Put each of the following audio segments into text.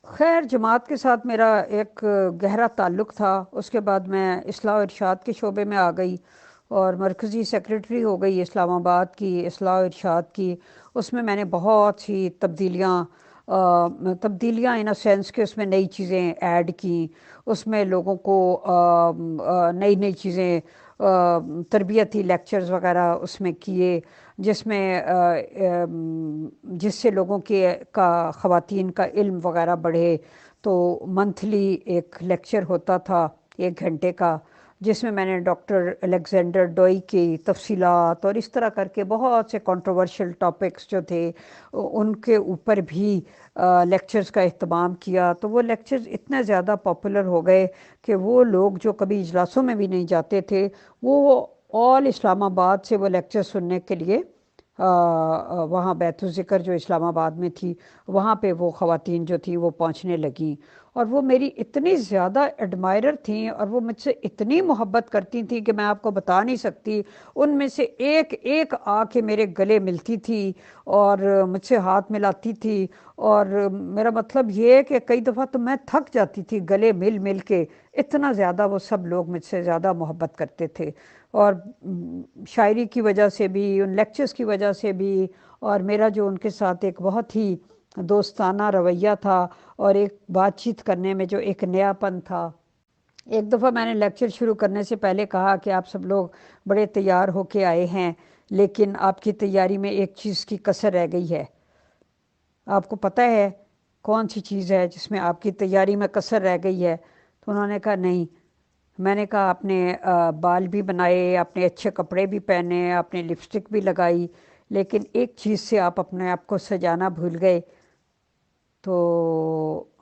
خیر جماعت کے ساتھ میرا ایک گہرا تعلق تھا۔ اس کے بعد میں اصلاح و ارشاد کے شعبے میں آ گئی اور مرکزی سیکریٹری ہو گئی اسلام آباد کی اصلاح و ارشاد کی۔ اس میں نے بہت سی تبدیلیاں ان سینس کہ اس میں نئی چیزیں ایڈ کی، اس میں لوگوں کو نئی نئی چیزیں، تربیتی لیکچرز وغیرہ اس میں کیے، جس میں جس سے لوگوں کا خواتین کا علم وغیرہ بڑھے۔ تو منتھلی ایک لیکچر ہوتا تھا 1 گھنٹے کا، جس میں نے ڈاکٹر الیگزینڈر ڈوئی کی تفصیلات اور اس طرح کر کے بہت سے کنٹروورشل ٹاپکس جو تھے ان کے اوپر بھی لیکچرز کا اہتمام کیا۔ تو وہ لیکچرز اتنے زیادہ پاپولر ہو گئے کہ وہ لوگ جو کبھی اجلاسوں میں بھی نہیں جاتے تھے، وہ آل اسلام آباد سے وہ لیکچر سننے کے لیے وہاں بیت الذکر جو اسلام آباد میں تھی، وہاں پہ وہ خواتین جو تھیں وہ پہنچنے لگیں، اور وہ میری اتنی زیادہ ایڈمائرر تھیں اور وہ مجھ سے اتنی محبت کرتی تھیں کہ میں آپ کو بتا نہیں سکتی۔ ان میں سے ایک ایک آ کے میرے گلے ملتی تھی اور مجھ سے ہاتھ ملاتی تھی، اور میرا مطلب یہ ہے کہ کئی دفعہ تو میں تھک جاتی تھی گلے مل مل کے، اتنا زیادہ وہ سب لوگ مجھ سے زیادہ محبت کرتے تھے۔ اور شاعری کی وجہ سے بھی، ان لیکچرز کی وجہ سے بھی، اور میرا جو ان کے ساتھ ایک بہت ہی دوستانہ رویہ تھا اور ایک بات چیت کرنے میں جو ایک نیا پن تھا۔ ایک دفعہ میں نے لیکچر شروع کرنے سے پہلے کہا کہ آپ سب لوگ بڑے تیار ہو کے آئے ہیں، لیکن آپ کی تیاری میں ایک چیز کی کسر رہ گئی ہے۔ آپ کو پتہ ہے کون سی چیز ہے جس میں آپ کی تیاری میں کسر رہ گئی ہے؟ تو انہوں نے کہا نہیں۔ میں نے کہا آپ نے بال بھی بنائے، آپ نے اچھے کپڑے بھی پہنے، آپ نے لپسٹک بھی لگائی، لیکن ایک چیز سے آپ اپنے آپ کو سجانا بھول گئے۔ تو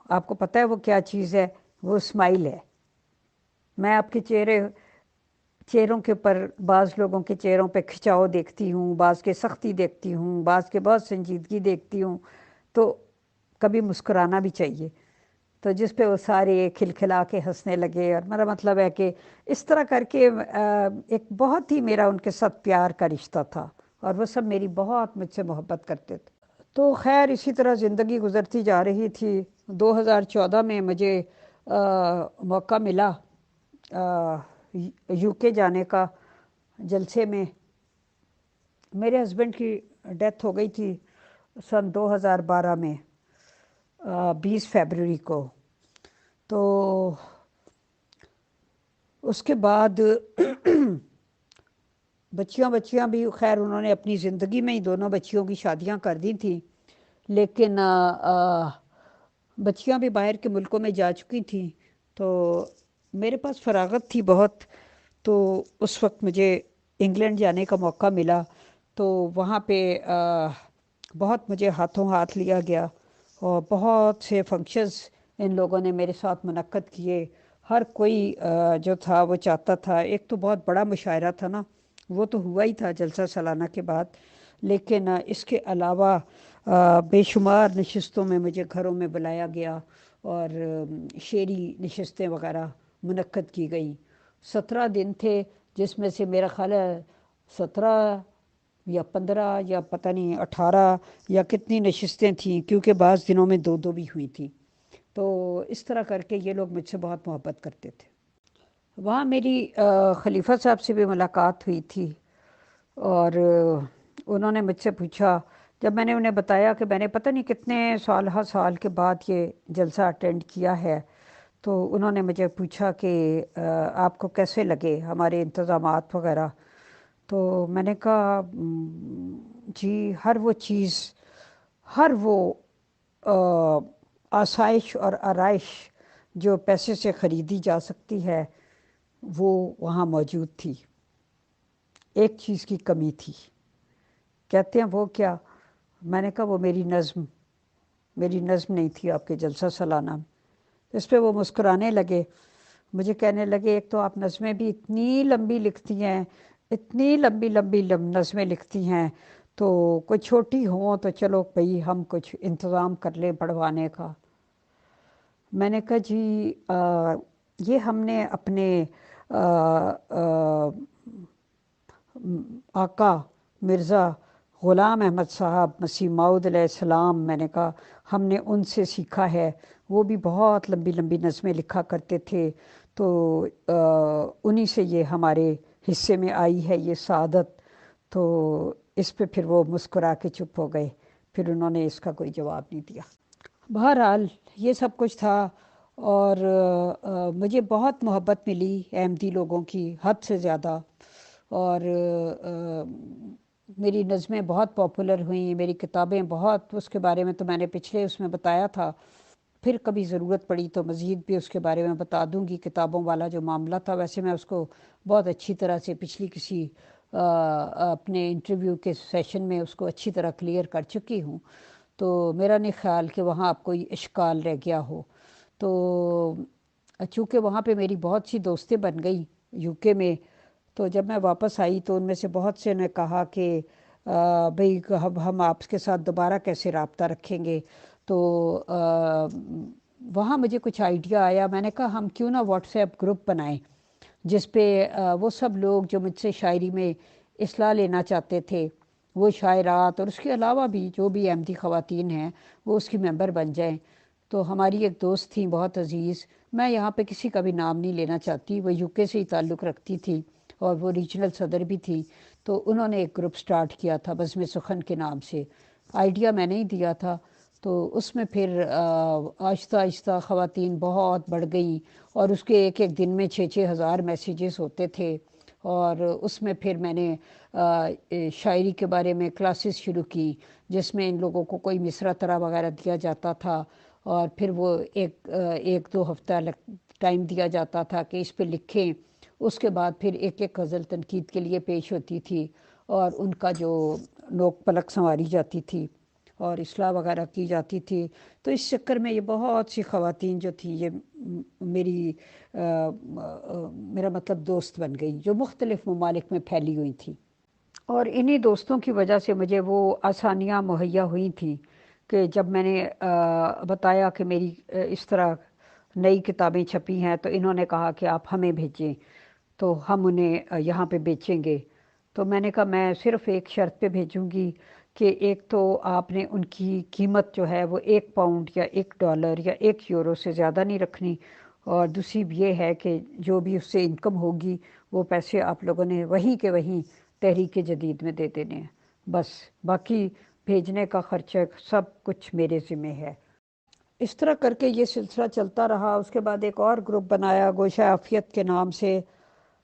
آپ کو پتہ ہے وہ کیا چیز ہے؟ وہ اسمائل ہے۔ میں آپ کے چہروں کے پر بعض لوگوں کے چہروں پہ کھچاؤ دیکھتی ہوں، بعض کے سختی دیکھتی ہوں، بعض کے بہت سنجیدگی دیکھتی ہوں، تو کبھی مسکرانا بھی چاہیے۔ تو جس پہ وہ سارے کھلکھلا کے ہنسنے لگے، اور میرا مطلب ہے کہ اس طرح کر کے ایک بہت ہی میرا ان کے ساتھ پیار کا رشتہ تھا، اور وہ سب میری بہت مجھ سے محبت کرتے تھے۔ تو خیر اسی طرح زندگی گزرتی جا رہی تھی۔ 2014 میں مجھے موقع ملا یو کے جانے کا جلسے میں۔ میرے ہسبینڈ کی ڈیتھ ہو گئی تھی سن 2012 میں، 20 فروری کو۔ تو اس کے بعد بچیاں بھی خیر انہوں نے اپنی زندگی میں ہی دونوں بچیوں کی شادیاں کر دی تھیں، لیکن بچیاں بھی باہر کے ملکوں میں جا چکی تھیں، تو میرے پاس فراغت تھی بہت۔ تو اس وقت مجھے انگلینڈ جانے کا موقع ملا، تو وہاں پہ بہت مجھے ہاتھوں ہاتھ لیا گیا، اور بہت سے فنکشنز ان لوگوں نے میرے ساتھ منعقد کیے۔ ہر کوئی جو تھا وہ چاہتا تھا، ایک تو بہت بڑا مشاعرہ تھا نا، وہ تو ہوا ہی تھا جلسہ سالانہ کے بعد، لیکن اس کے علاوہ بے شمار نشستوں میں مجھے گھروں میں بلایا گیا، اور شعری نشستیں وغیرہ منعقد کی گئیں۔ 17 دن تھے، جس میں سے میرا خیال ہے 17 یا 15 یا پتہ نہیں 18 یا کتنی نشستیں تھیں، کیونکہ بعض دنوں میں 2 بھی ہوئی تھیں۔ تو اس طرح کر کے یہ لوگ مجھ سے بہت محبت کرتے تھے۔ وہاں میری خلیفہ صاحب سے بھی ملاقات ہوئی تھی، اور انہوں نے مجھ سے پوچھا، جب میں نے انہیں بتایا کہ میں نے پتہ نہیں کتنے سال کے بعد یہ جلسہ اٹینڈ کیا ہے، تو انہوں نے مجھے پوچھا کہ آپ کو کیسے لگے ہمارے انتظامات وغیرہ؟ تو میں نے کہا جی ہر وہ چیز، ہر وہ آسائش اور آرائش جو پیسے سے خریدی جا سکتی ہے وہ وہاں موجود تھی۔ ایک چیز کی کمی تھی۔ کہتے ہیں وہ کیا؟ میں نے کہا وہ میری نظم نہیں تھی آپ کے جلسہ سالانہ میں۔ اس پہ وہ مسکرانے لگے، مجھے کہنے لگے ایک تو آپ نظمیں بھی اتنی لمبی لکھتی ہیں، اتنی لمبی لمبی نظمیں لکھتی ہیں، تو کوئی چھوٹی ہوں تو چلو بھئی ہم کچھ انتظام کر لیں پڑھوانے کا۔ میں نے کہا جی یہ ہم نے اپنے آقا مرزا غلام احمد صاحب، مسیح موعود علیہ السلام، میں نے کہا ہم نے ان سے سیکھا ہے، وہ بھی بہت لمبی لمبی نظمیں لکھا کرتے تھے، تو انہی سے یہ ہمارے حصے میں آئی ہے یہ سعادت۔ تو اس پہ پھر وہ مسکرا کے چپ ہو گئے، پھر انہوں نے اس کا کوئی جواب نہیں دیا۔ بہرحال یہ سب کچھ تھا، اور مجھے بہت محبت ملی احمدی لوگوں کی، حد سے زیادہ، اور میری نظمیں بہت پاپولر ہوئیں، میری کتابیں بہت، اس کے بارے میں تو میں نے پچھلے اس میں بتایا تھا، پھر کبھی ضرورت پڑی تو مزید بھی اس کے بارے میں بتا دوں گی۔ کتابوں والا جو معاملہ تھا، ویسے میں اس کو بہت اچھی طرح سے پچھلی کسی اپنے انٹرویو کے سیشن میں اس کو اچھی طرح کلیئر کر چکی ہوں، تو میرا نہیں خیال کہ وہاں اب کوئی اشکال رہ گیا ہو۔ تو چونکہ وہاں پہ میری بہت سی دوستیں بن گئی یو کے میں، تو جب میں واپس آئی تو ان میں سے بہت سے نے کہا کہ بھئی ہم آپ کے ساتھ دوبارہ کیسے رابطہ رکھیں گے، تو وہاں مجھے کچھ آئیڈیا آیا، میں نے کہا ہم کیوں نہ واٹس ایپ گروپ بنائیں جس پہ وہ سب لوگ جو مجھ سے شاعری میں اصلاح لینا چاہتے تھے، وہ شاعرات اور اس کے علاوہ بھی جو بھی احمدی خواتین ہیں وہ اس کی ممبر بن جائیں۔ تو ہماری ایک دوست تھیں بہت عزیز، میں یہاں پہ کسی کا بھی نام نہیں لینا چاہتی، وہ یو کے سے ہی تعلق رکھتی تھی اور وہ ریجنل صدر بھی تھی، تو انہوں نے ایک گروپ سٹارٹ کیا تھا بزم سخن کے نام سے، آئیڈیا میں نے ہی دیا تھا۔ تو اس میں پھر آہستہ آہستہ خواتین بہت بڑھ گئیں، اور اس کے ایک ایک دن میں 6,000 میسیجز ہوتے تھے، اور اس میں پھر میں نے شاعری کے بارے میں کلاسز شروع کی، جس میں ان لوگوں کو کوئی مصرع طرح وغیرہ دیا جاتا تھا، اور پھر وہ ایک دو ہفتہ ٹائم دیا جاتا تھا کہ اس پہ لکھیں، اس کے بعد پھر ایک ایک غزل تنقید کے لیے پیش ہوتی تھی، اور ان کا جو نوک پلک سنواری جاتی تھی اور اصلاح وغیرہ کی جاتی تھی۔ تو اس چکر میں یہ بہت سی خواتین جو تھیں یہ میرا مطلب دوست بن گئی، جو مختلف ممالک میں پھیلی ہوئی تھیں، اور انہی دوستوں کی وجہ سے مجھے وہ آسانیاں مہیا ہوئی تھیں کہ جب میں نے بتایا کہ میری اس طرح نئی کتابیں چھپی ہیں، تو انہوں نے کہا کہ آپ ہمیں بھیجیں تو ہم انہیں یہاں پہ بیچیں گے۔ تو میں نے کہا میں صرف ایک شرط پہ بھیجوں گی کہ ایک تو آپ نے ان کی قیمت جو ہے وہ 1 پاؤنڈ یا $1 یا 1 یورو سے زیادہ نہیں رکھنی، اور دوسری یہ ہے کہ جو بھی اس سے انکم ہوگی وہ پیسے آپ لوگوں نے وہیں کے وہیں تحریک جدید میں دے دینے ہیں، بس باقی بھیجنے کا خرچہ سب کچھ میرے ذمہ ہے۔ اس طرح کر کے یہ سلسلہ چلتا رہا۔ اس کے بعد ایک اور گروپ بنایا گوشہ عافیت کے نام سے،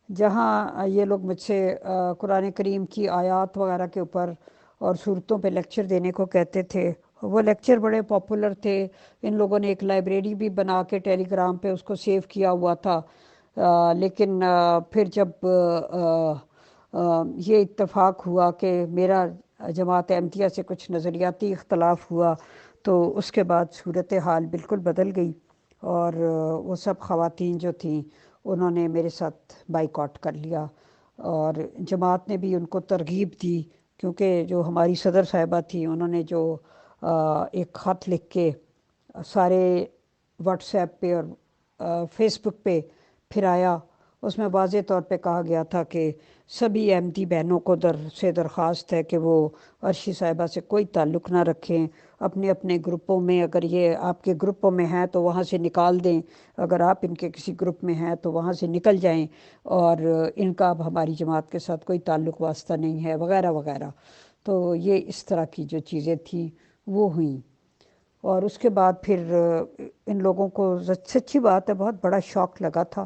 جہاں یہ لوگ مجھ سے قرآن کریم کی آیات وغیرہ کے اوپر اور صورتوں پہ لیکچر دینے کو کہتے تھے۔ وہ لیکچر بڑے پاپولر تھے، ان لوگوں نے ایک لائبریری بھی بنا کے ٹیلی گرام پہ اس کو سیو کیا ہوا تھا، لیکن پھر جب یہ اتفاق ہوا کہ میرا جماعت احمدیہ سے کچھ نظریاتی اختلاف ہوا، تو اس کے بعد صورتحال بالکل بدل گئی، اور وہ سب خواتین جو تھیں انہوں نے میرے ساتھ بائیکاٹ کر لیا، اور جماعت نے بھی ان کو ترغیب دی، کیونکہ جو ہماری صدر صاحبہ تھی انہوں نے جو ایک خط لکھ کے سارے واٹس ایپ پہ اور فیس بک پہ پھرایا، اس میں واضح طور پہ کہا گیا تھا کہ سبھی احمدی بہنوں کو درخواست ہے کہ وہ عرشی صاحبہ سے کوئی تعلق نہ رکھیں، اپنے اپنے گروپوں میں، اگر یہ آپ کے گروپوں میں ہیں تو وہاں سے نکال دیں، اگر آپ ان کے کسی گروپ میں ہیں تو وہاں سے نکل جائیں، اور ان کا اب ہماری جماعت کے ساتھ کوئی تعلق واسطہ نہیں ہے، وغیرہ وغیرہ۔ تو یہ اس طرح کی جو چیزیں تھیں وہ ہوئیں، اور اس کے بعد پھر ان لوگوں کو سچی بات ہے بہت بڑا شوق لگا تھا،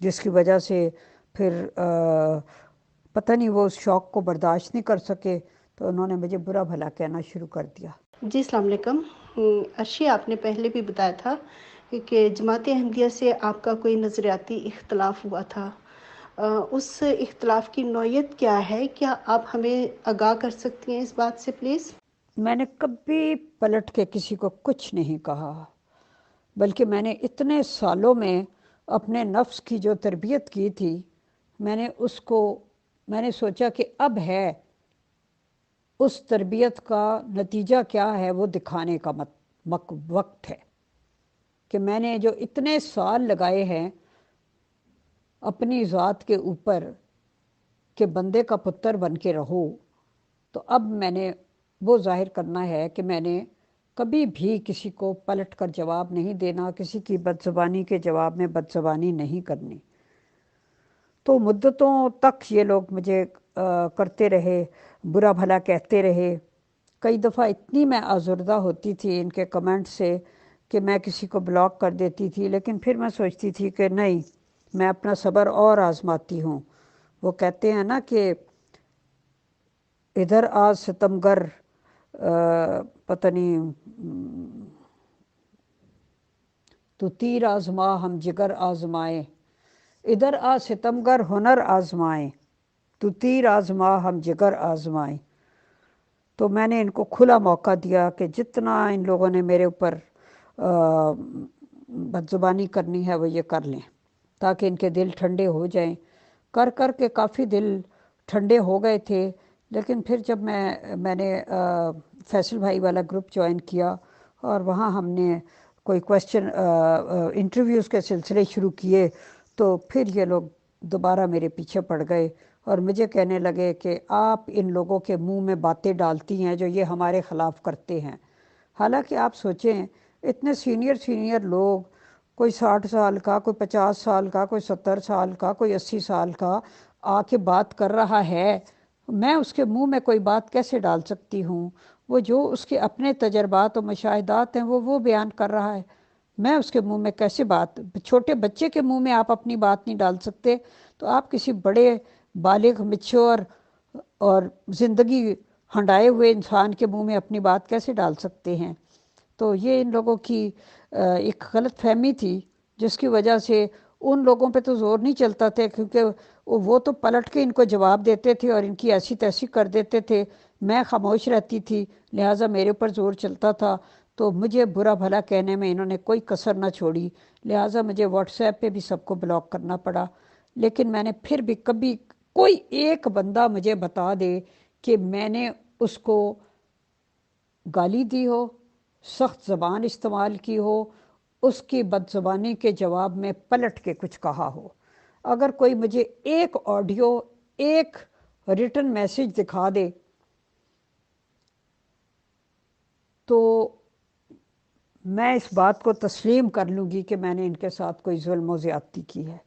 جس کی وجہ سے پھر پتہ نہیں وہ اس شوق کو برداشت نہیں کر سکے، تو انہوں نے مجھے برا بھلا کہنا شروع کر دیا۔ جی السلام علیکم۔ عرشی، آپ نے پہلے بھی بتایا تھا کہ جماعت احمدیہ سے آپ کا کوئی نظریاتی اختلاف ہوا تھا، اس اختلاف کی نوعیت کیا ہے؟ کیا آپ ہمیں آگاہ کر سکتی ہیں اس بات سے پلیز؟ میں نے کبھی پلٹ کے کسی کو کچھ نہیں کہا، بلکہ میں نے اتنے سالوں میں اپنے نفس کی جو تربیت کی تھی، میں نے سوچا کہ اب ہے اس تربیت کا نتیجہ کیا ہے وہ دکھانے کا وقت ہے، کہ میں نے جو اتنے سال لگائے ہیں اپنی ذات کے اوپر کہ بندے کا پتر بن کے رہو، تو اب میں نے وہ ظاہر کرنا ہے کہ میں نے کبھی بھی کسی کو پلٹ کر جواب نہیں دینا، کسی کی بدزبانی کے جواب میں بدزبانی نہیں کرنی۔ تو مدتوں تک یہ لوگ مجھے کرتے رہے، برا بھلا کہتے رہے۔ کئی دفعہ اتنی میں آزردہ ہوتی تھی ان کے کمنٹ سے کہ میں کسی کو بلاک کر دیتی تھی، لیکن پھر میں سوچتی تھی کہ نہیں، میں اپنا صبر اور آزماتی ہوں۔ وہ کہتے ہیں نا کہ ادھر آج ستمگر پتہ نہیں تو تیر آزما ہم جگر آزمائے، ادھر آ ستمگر ہنر آزمائے، تو تیر آزما ہم جگر آزمائے۔ تو میں نے ان کو کھلا موقع دیا کہ جتنا ان لوگوں نے میرے اوپر بدزبانی کرنی ہے وہ یہ کر لیں، تاکہ ان کے دل ٹھنڈے ہو جائیں۔ کر کر کے کافی دل ٹھنڈے ہو گئے تھے، لیکن پھر جب میں نے فیصل بھائی والا گروپ جوائن کیا اور وہاں ہم نے کوئی کویسچن انٹرویوز کے سلسلے شروع کیے، تو پھر یہ لوگ دوبارہ میرے پیچھے پڑ گئے اور مجھے کہنے لگے کہ آپ ان لوگوں کے منہ میں باتیں ڈالتی ہیں جو یہ ہمارے خلاف کرتے ہیں۔ حالانکہ آپ سوچیں، اتنے سینئر لوگ، کوئی 60 سال کا، کوئی 50 سال کا، کوئی 70 سال کا، کوئی 80 سال کا آ کے بات کر رہا ہے، میں اس کے منہ میں کوئی بات کیسے ڈال سکتی ہوں؟ وہ جو اس کے اپنے تجربات و مشاہدات ہیں وہ بیان کر رہا ہے، میں اس کے منہ میں کیسے بات؟ چھوٹے بچے کے منہ میں آپ اپنی بات نہیں ڈال سکتے، تو آپ کسی بڑے بالغ میچور اور زندگی ہنڈائے ہوئے انسان کے منہ میں اپنی بات کیسے ڈال سکتے ہیں؟ تو یہ ان لوگوں کی ایک غلط فہمی تھی، جس کی وجہ سے ان لوگوں پہ تو زور نہیں چلتا تھا، کیونکہ وہ تو پلٹ کے ان کو جواب دیتے تھے اور ان کی ایسی تیسی کر دیتے تھے۔ میں خاموش رہتی تھی، لہٰذا میرے اوپر زور چلتا تھا، تو مجھے برا بھلا کہنے میں انہوں نے کوئی کسر نہ چھوڑی، لہٰذا مجھے واٹس ایپ پہ بھی سب کو بلاک کرنا پڑا۔ لیکن میں نے پھر بھی کبھی کوئی ایک بندہ مجھے بتا دے کہ میں نے اس کو گالی دی ہو، سخت زبان استعمال کی ہو، اس کی بد زبانی کے جواب میں پلٹ کے کچھ کہا ہو۔ اگر کوئی مجھے ایک آڈیو، ایک ریٹن میسج دکھا دے تو میں اس بات کو تسلیم کر لوں گی کہ میں نے ان کے ساتھ کوئی ظلم و زیادتی کی ہے۔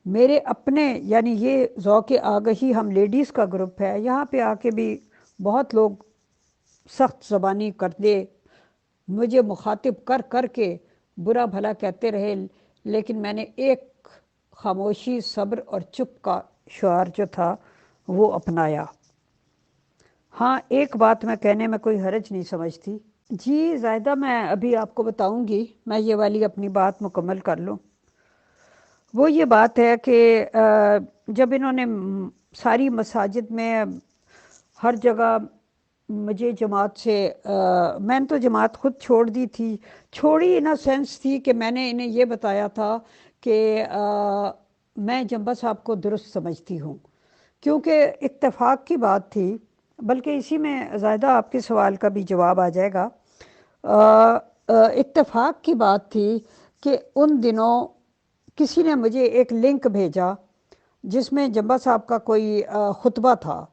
میرے اپنے یعنی یہ ذوق آگہی ہم لیڈیز کا گروپ ہے، یہاں پہ آ کے بھی بہت لوگ سخت زبانی کرتے مجھے مخاطب کر کر کے برا بھلا کہتے رہے، لیکن میں نے ایک خاموشی، صبر اور چپ کا شعار جو تھا وہ اپنایا۔ ہاں، ایک بات میں کہنے میں کوئی حرج نہیں سمجھتی۔ جی زائدہ، میں ابھی آپ کو بتاؤں گی، میں یہ والی اپنی بات مکمل کر لوں۔ وہ یہ بات ہے کہ جب انہوں نے ساری مساجد میں ہر جگہ مجھے جماعت سے میں نے تو جماعت خود چھوڑ دی تھی، چھوڑی ان سینس تھی کہ میں نے انہیں یہ بتایا تھا کہ میں جنبا صاحب کو درست سمجھتی ہوں، کیونکہ اتفاق کی بات تھی، بلکہ اسی میں زائدہ آپ کے سوال کا بھی جواب آ جائے گا۔ اتفاق کی بات تھی کہ ان دنوں کسی نے مجھے ایک لنک بھیجا جس میں جنبا صاحب کا کوئی خطبہ تھا،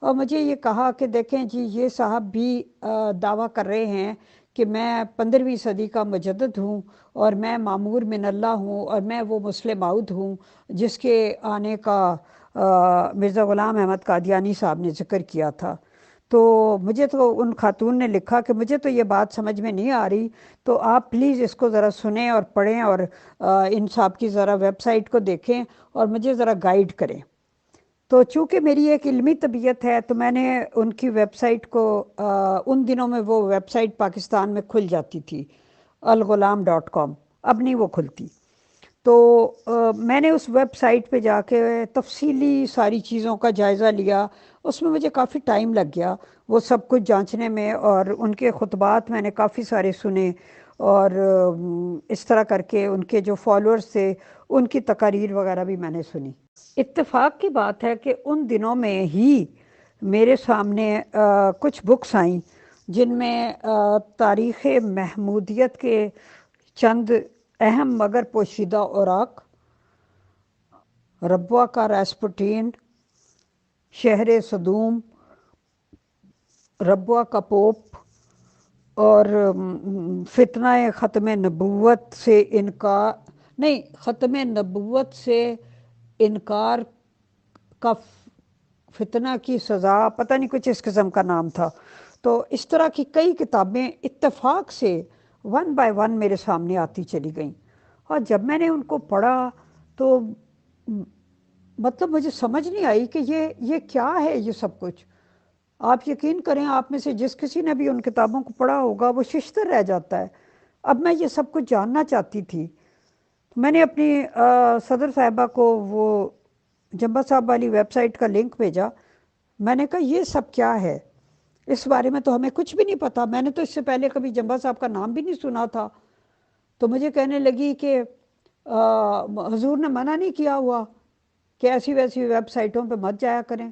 اور مجھے یہ کہا کہ دیکھیں جی، یہ صاحب بھی دعویٰ کر رہے ہیں کہ میں 15ویں صدی کا مجدد ہوں اور میں معمور من اللہ ہوں اور میں وہ مسلم عود ہوں جس کے آنے کا مرزا غلام احمد قادیانی صاحب نے ذکر کیا تھا۔ تو مجھے تو ان خاتون نے لکھا کہ مجھے تو یہ بات سمجھ میں نہیں آ رہی، تو آپ پلیز اس کو ذرا سنیں اور پڑھیں اور ان صاحب کی ذرا ویب سائٹ کو دیکھیں اور مجھے ذرا گائیڈ کریں۔ تو چونکہ میری ایک علمی طبیعت ہے تو میں نے ان کی ویب سائٹ کو ان دنوں میں وہ ویب سائٹ پاکستان میں کھل جاتی تھی، الغلام.com، اب نہیں وہ کھلتی۔ تو میں نے اس ویب سائٹ پہ جا کے تفصیلی ساری چیزوں کا جائزہ لیا، اس میں مجھے کافی ٹائم لگ گیا وہ سب کچھ جانچنے میں، اور ان کے خطبات میں نے کافی سارے سنے، اور اس طرح کر کے ان کے جو فالوورز تھے ان کی تقاریر وغیرہ بھی میں نے سنی۔ اتفاق کی بات ہے کہ ان دنوں میں ہی میرے سامنے کچھ بکس آئیں جن میں تاریخ محمودیت کے چند اہم مگر پوشیدہ اوراق، ربوہ کا راسپوٹین، شہر صدوم، ربوہ کا پوپ، اور فتنہ ختم نبوت سے انکار، نہیں، ختم نبوت سے انکار کا فتنہ کی سزا، پتہ نہیں کچھ اس قسم کا نام تھا۔ تو اس طرح کی کئی کتابیں اتفاق سے ون بائی ون میرے سامنے آتی چلی گئیں، اور جب میں نے ان کو پڑھا تو مطلب مجھے سمجھ نہیں آئی کہ یہ کیا ہے یہ سب کچھ۔ آپ یقین کریں، آپ میں سے جس کسی نے بھی ان کتابوں کو پڑھا ہوگا وہ ششدر رہ جاتا ہے۔ اب میں یہ سب کچھ جاننا چاہتی تھی، میں نے اپنی صدر صاحبہ کو وہ جمبا صاحب والی ویب سائٹ کا لنک بھیجا۔ میں نے کہا یہ سب کیا ہے، اس بارے میں تو ہمیں کچھ بھی نہیں پتا، میں نے تو اس سے پہلے کبھی جمبا صاحب کا نام بھی نہیں سنا تھا۔ تو مجھے کہنے لگی کہ حضور نے منع نہیں کیا ہوا کہ ایسی ویسی ویب سائٹوں پہ مت جایا کریں۔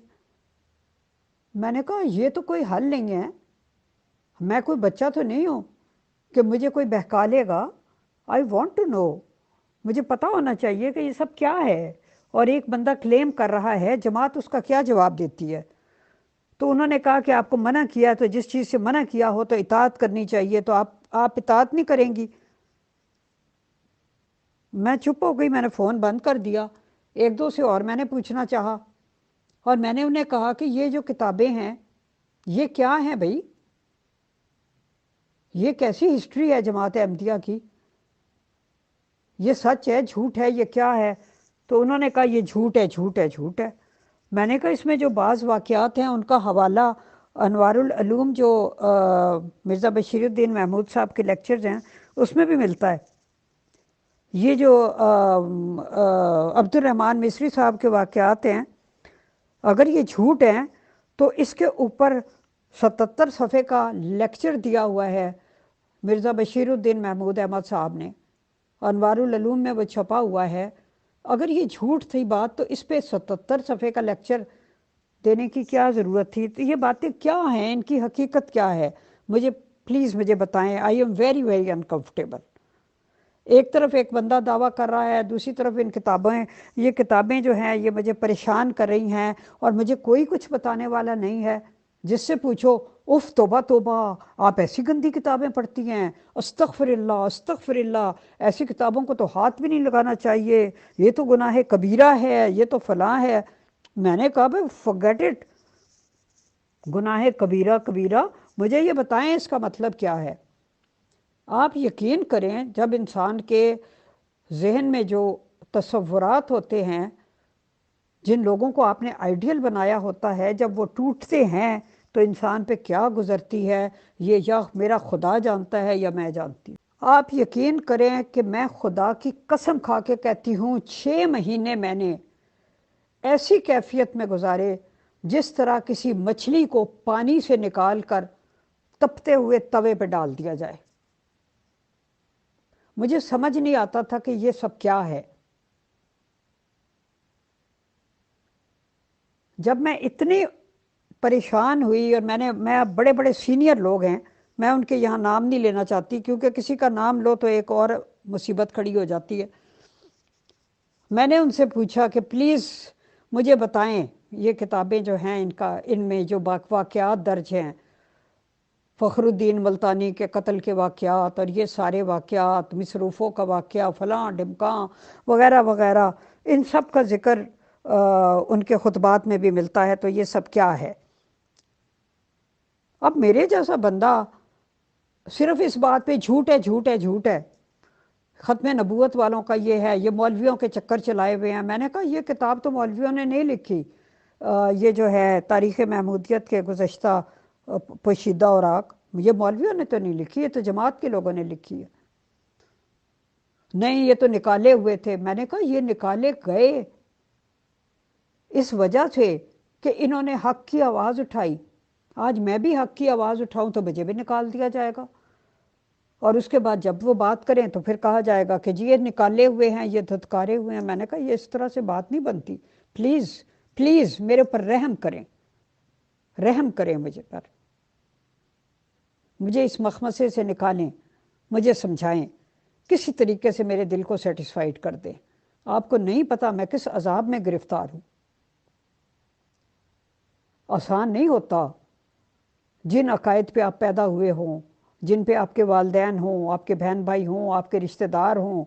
میں نے کہا یہ تو کوئی حل نہیں ہے، میں کوئی بچہ تو نہیں ہوں کہ مجھے کوئی بہکا لے گا۔ آئی وانٹ ٹو نو، مجھے پتا ہونا چاہیے کہ یہ سب کیا ہے، اور ایک بندہ کلیم کر رہا ہے، جماعت اس کا کیا جواب دیتی ہے۔ تو انہوں نے کہا کہ آپ کو منع کیا تو جس چیز سے منع کیا ہو تو اطاعت کرنی چاہیے، تو آپ اطاعت نہیں کریں گی۔ میں چپ ہو گئی، میں نے فون بند کر دیا۔ ایک دو سے اور میں نے پوچھنا چاہا، اور میں نے انہیں کہا کہ یہ جو کتابیں ہیں یہ کیا ہیں بھائی، یہ کیسی ہسٹری ہے جماعت احمدیہ کی، یہ سچ ہے جھوٹ ہے یہ کیا ہے؟ تو انہوں نے کہا یہ جھوٹ ہے جھوٹ ہے جھوٹ ہے۔ میں نے کہا اس میں جو بعض واقعات ہیں ان کا حوالہ انوار العلوم جو مرزا بشیر الدین محمود صاحب کے لیکچرز ہیں اس میں بھی ملتا ہے۔ یہ جو عبد الرحمن مصری صاحب کے واقعات ہیں، اگر یہ جھوٹ ہیں تو اس کے اوپر 77 صفحے کا لیکچر دیا ہوا ہے مرزا بشیر الدین محمود احمد صاحب نے، انوار العلوم میں وہ چھپا ہوا ہے۔ اگر یہ جھوٹ تھی بات تو اس پہ 77 صفحے کا لیکچر دینے کی کیا ضرورت تھی؟ تو یہ باتیں کیا ہیں، ان کی حقیقت کیا ہے؟ مجھے پلیز مجھے بتائیں، I am very very uncomfortable. ایک طرف ایک بندہ دعویٰ کر رہا ہے، دوسری طرف یہ کتابیں جو ہیں یہ مجھے پریشان کر رہی ہیں، اور مجھے کوئی کچھ بتانے والا نہیں ہے۔ جس سے پوچھو اف توبہ توبہ، آپ ایسی گندی کتابیں پڑھتی ہیں، استغفر اللہ استغفر اللہ، ایسی کتابوں کو تو ہاتھ بھی نہیں لگانا چاہیے، یہ تو گناہ کبیرہ ہے، یہ تو فلاں ہے۔ میں نے کہا بھائی forget it، گناہ کبیرہ کبیرہ، مجھے یہ بتائیں اس کا مطلب کیا ہے؟ آپ یقین کریں جب انسان کے ذہن میں جو تصورات ہوتے ہیں، جن لوگوں کو آپ نے آئیڈیل بنایا ہوتا ہے، جب وہ ٹوٹتے ہیں تو انسان پہ کیا گزرتی ہے یہ یا میرا خدا جانتا ہے یا میں جانتی ہوں۔ آپ یقین کریں کہ میں خدا کی قسم کھا کے کہتی ہوں 6 مہینے میں نے ایسی کیفیت میں گزارے جس طرح کسی مچھلی کو پانی سے نکال کر تپتے ہوئے توے پہ ڈال دیا جائے۔ مجھے سمجھ نہیں آتا تھا کہ یہ سب کیا ہے۔ جب میں اتنی پریشان ہوئی، اور میں بڑے بڑے سینئر لوگ ہیں، میں ان کے یہاں نام نہیں لینا چاہتی کیونکہ کسی کا نام لو تو ایک اور مصیبت کھڑی ہو جاتی ہے۔ میں نے ان سے پوچھا کہ پلیز مجھے بتائیں یہ کتابیں جو ہیں ان میں جو واقعات درج ہیں، فخر الدین ملتانی کے قتل کے واقعات اور یہ سارے واقعات، مصروفوں کا واقعہ، فلاں ڈمکاں وغیرہ وغیرہ، ان سب کا ذکر ان کے خطبات میں بھی ملتا ہے، تو یہ سب کیا ہے؟ اب میرے جیسا بندہ صرف اس بات پہ جھوٹ ہے جھوٹ ہے جھوٹ ہے، ختم نبوت والوں کا یہ ہے، یہ مولویوں کے چکر چلائے ہوئے ہیں۔ میں نے کہا یہ کتاب تو مولویوں نے نہیں لکھی، یہ جو ہے تاریخ محمودیت کے گزشتہ پوشیدہ اوراق، یہ مولویوں نے تو نہیں لکھی، یہ تو جماعت کے لوگوں نے لکھی ہے۔ نہیں یہ تو نکالے ہوئے تھے۔ میں نے کہا یہ نکالے گئے اس وجہ سے کہ انہوں نے حق کی آواز اٹھائی، آج میں بھی حق کی آواز اٹھاؤں تو مجھے بھی نکال دیا جائے گا، اور اس کے بعد جب وہ بات کریں تو پھر کہا جائے گا کہ جی یہ نکالے ہوئے ہیں، یہ دھتکارے ہوئے ہیں۔ میں نے کہا یہ اس طرح سے بات نہیں بنتی، پلیز پلیز میرے اوپر رحم کریں، رحم کریں مجھے پر، مجھے اس مخمصے سے نکالیں، مجھے سمجھائیں، کسی طریقے سے میرے دل کو سیٹسفائیڈ کر دیں۔ آپ کو نہیں پتہ میں کس عذاب میں گرفتار ہوں۔ آسان نہیں ہوتا. جن عقائد پہ آپ پیدا ہوئے ہوں، جن پہ آپ کے والدین ہوں، آپ کے بہن بھائی ہوں، آپ کے رشتہ دار ہوں،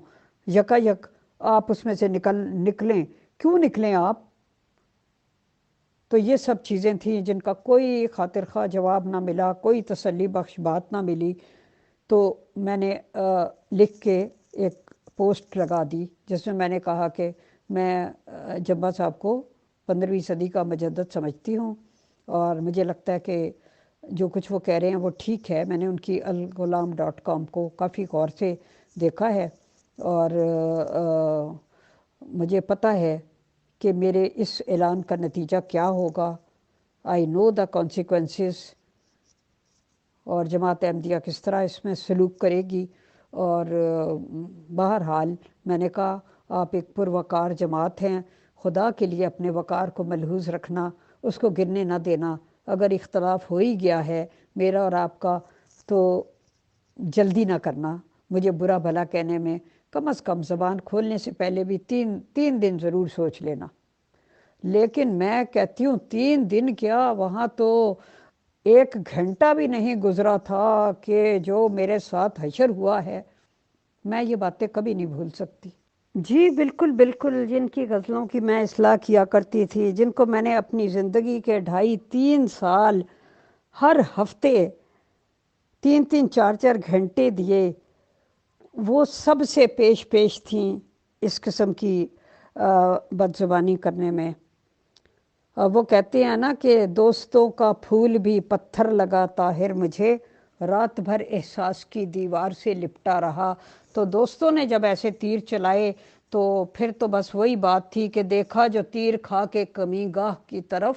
یکا یک آپ اس میں سے نکلیں. کیوں نکلیں آپ؟ تو یہ سب چیزیں تھیں جن کا کوئی خاطر خواہ جواب نہ ملا، کوئی تسلی بخش بات نہ ملی. تو میں نے لکھ کے ایک پوسٹ لگا دی جس میں نے کہا کہ میں جمعہ صاحب کو 15ویں صدی کا مجدد سمجھتی ہوں، اور مجھے لگتا ہے کہ جو کچھ وہ کہہ رہے ہیں وہ ٹھیک ہے. میں نے ان کی الغلام.com کو کافی غور سے دیکھا ہے، اور مجھے پتہ ہے کہ میرے اس اعلان کا نتیجہ کیا ہوگا. آئی نو دا کانسیکوینسز، اور جماعت احمدیہ کس طرح اس میں سلوک کرے گی. اور بہرحال میں نے کہا آپ ایک پروقار جماعت ہیں، خدا کے لیے اپنے وقار کو ملحوظ رکھنا، اس کو گرنے نہ دینا. اگر اختلاف ہو ہی گیا ہے میرا اور آپ کا تو جلدی نہ کرنا مجھے برا بھلا کہنے میں. کم از کم زبان کھولنے سے پہلے بھی تین دن ضرور سوچ لینا. لیکن میں کہتی ہوں 3 دن کیا، وہاں تو 1 گھنٹہ بھی نہیں گزرا تھا کہ جو میرے ساتھ حشر ہوا ہے میں یہ باتیں کبھی نہیں بھول سکتی. جی بالکل بالکل، جن کی غزلوں کی میں اصلاح کیا کرتی تھی، جن کو میں نے اپنی زندگی کے 2.5-3 سال ہر ہفتے 3-4 گھنٹے دیے، وہ سب سے پیش تھیں اس قسم کی بد زبانی کرنے میں. وہ کہتے ہیں نا کہ دوستوں کا پھول بھی پتھر لگا طاہر مجھے، رات بھر احساس کی دیوار سے لپٹا رہا. تو دوستوں نے جب ایسے تیر چلائے تو پھر تو بس وہی بات تھی کہ دیکھا جو تیر کھا کے کمی گاہ کی طرف،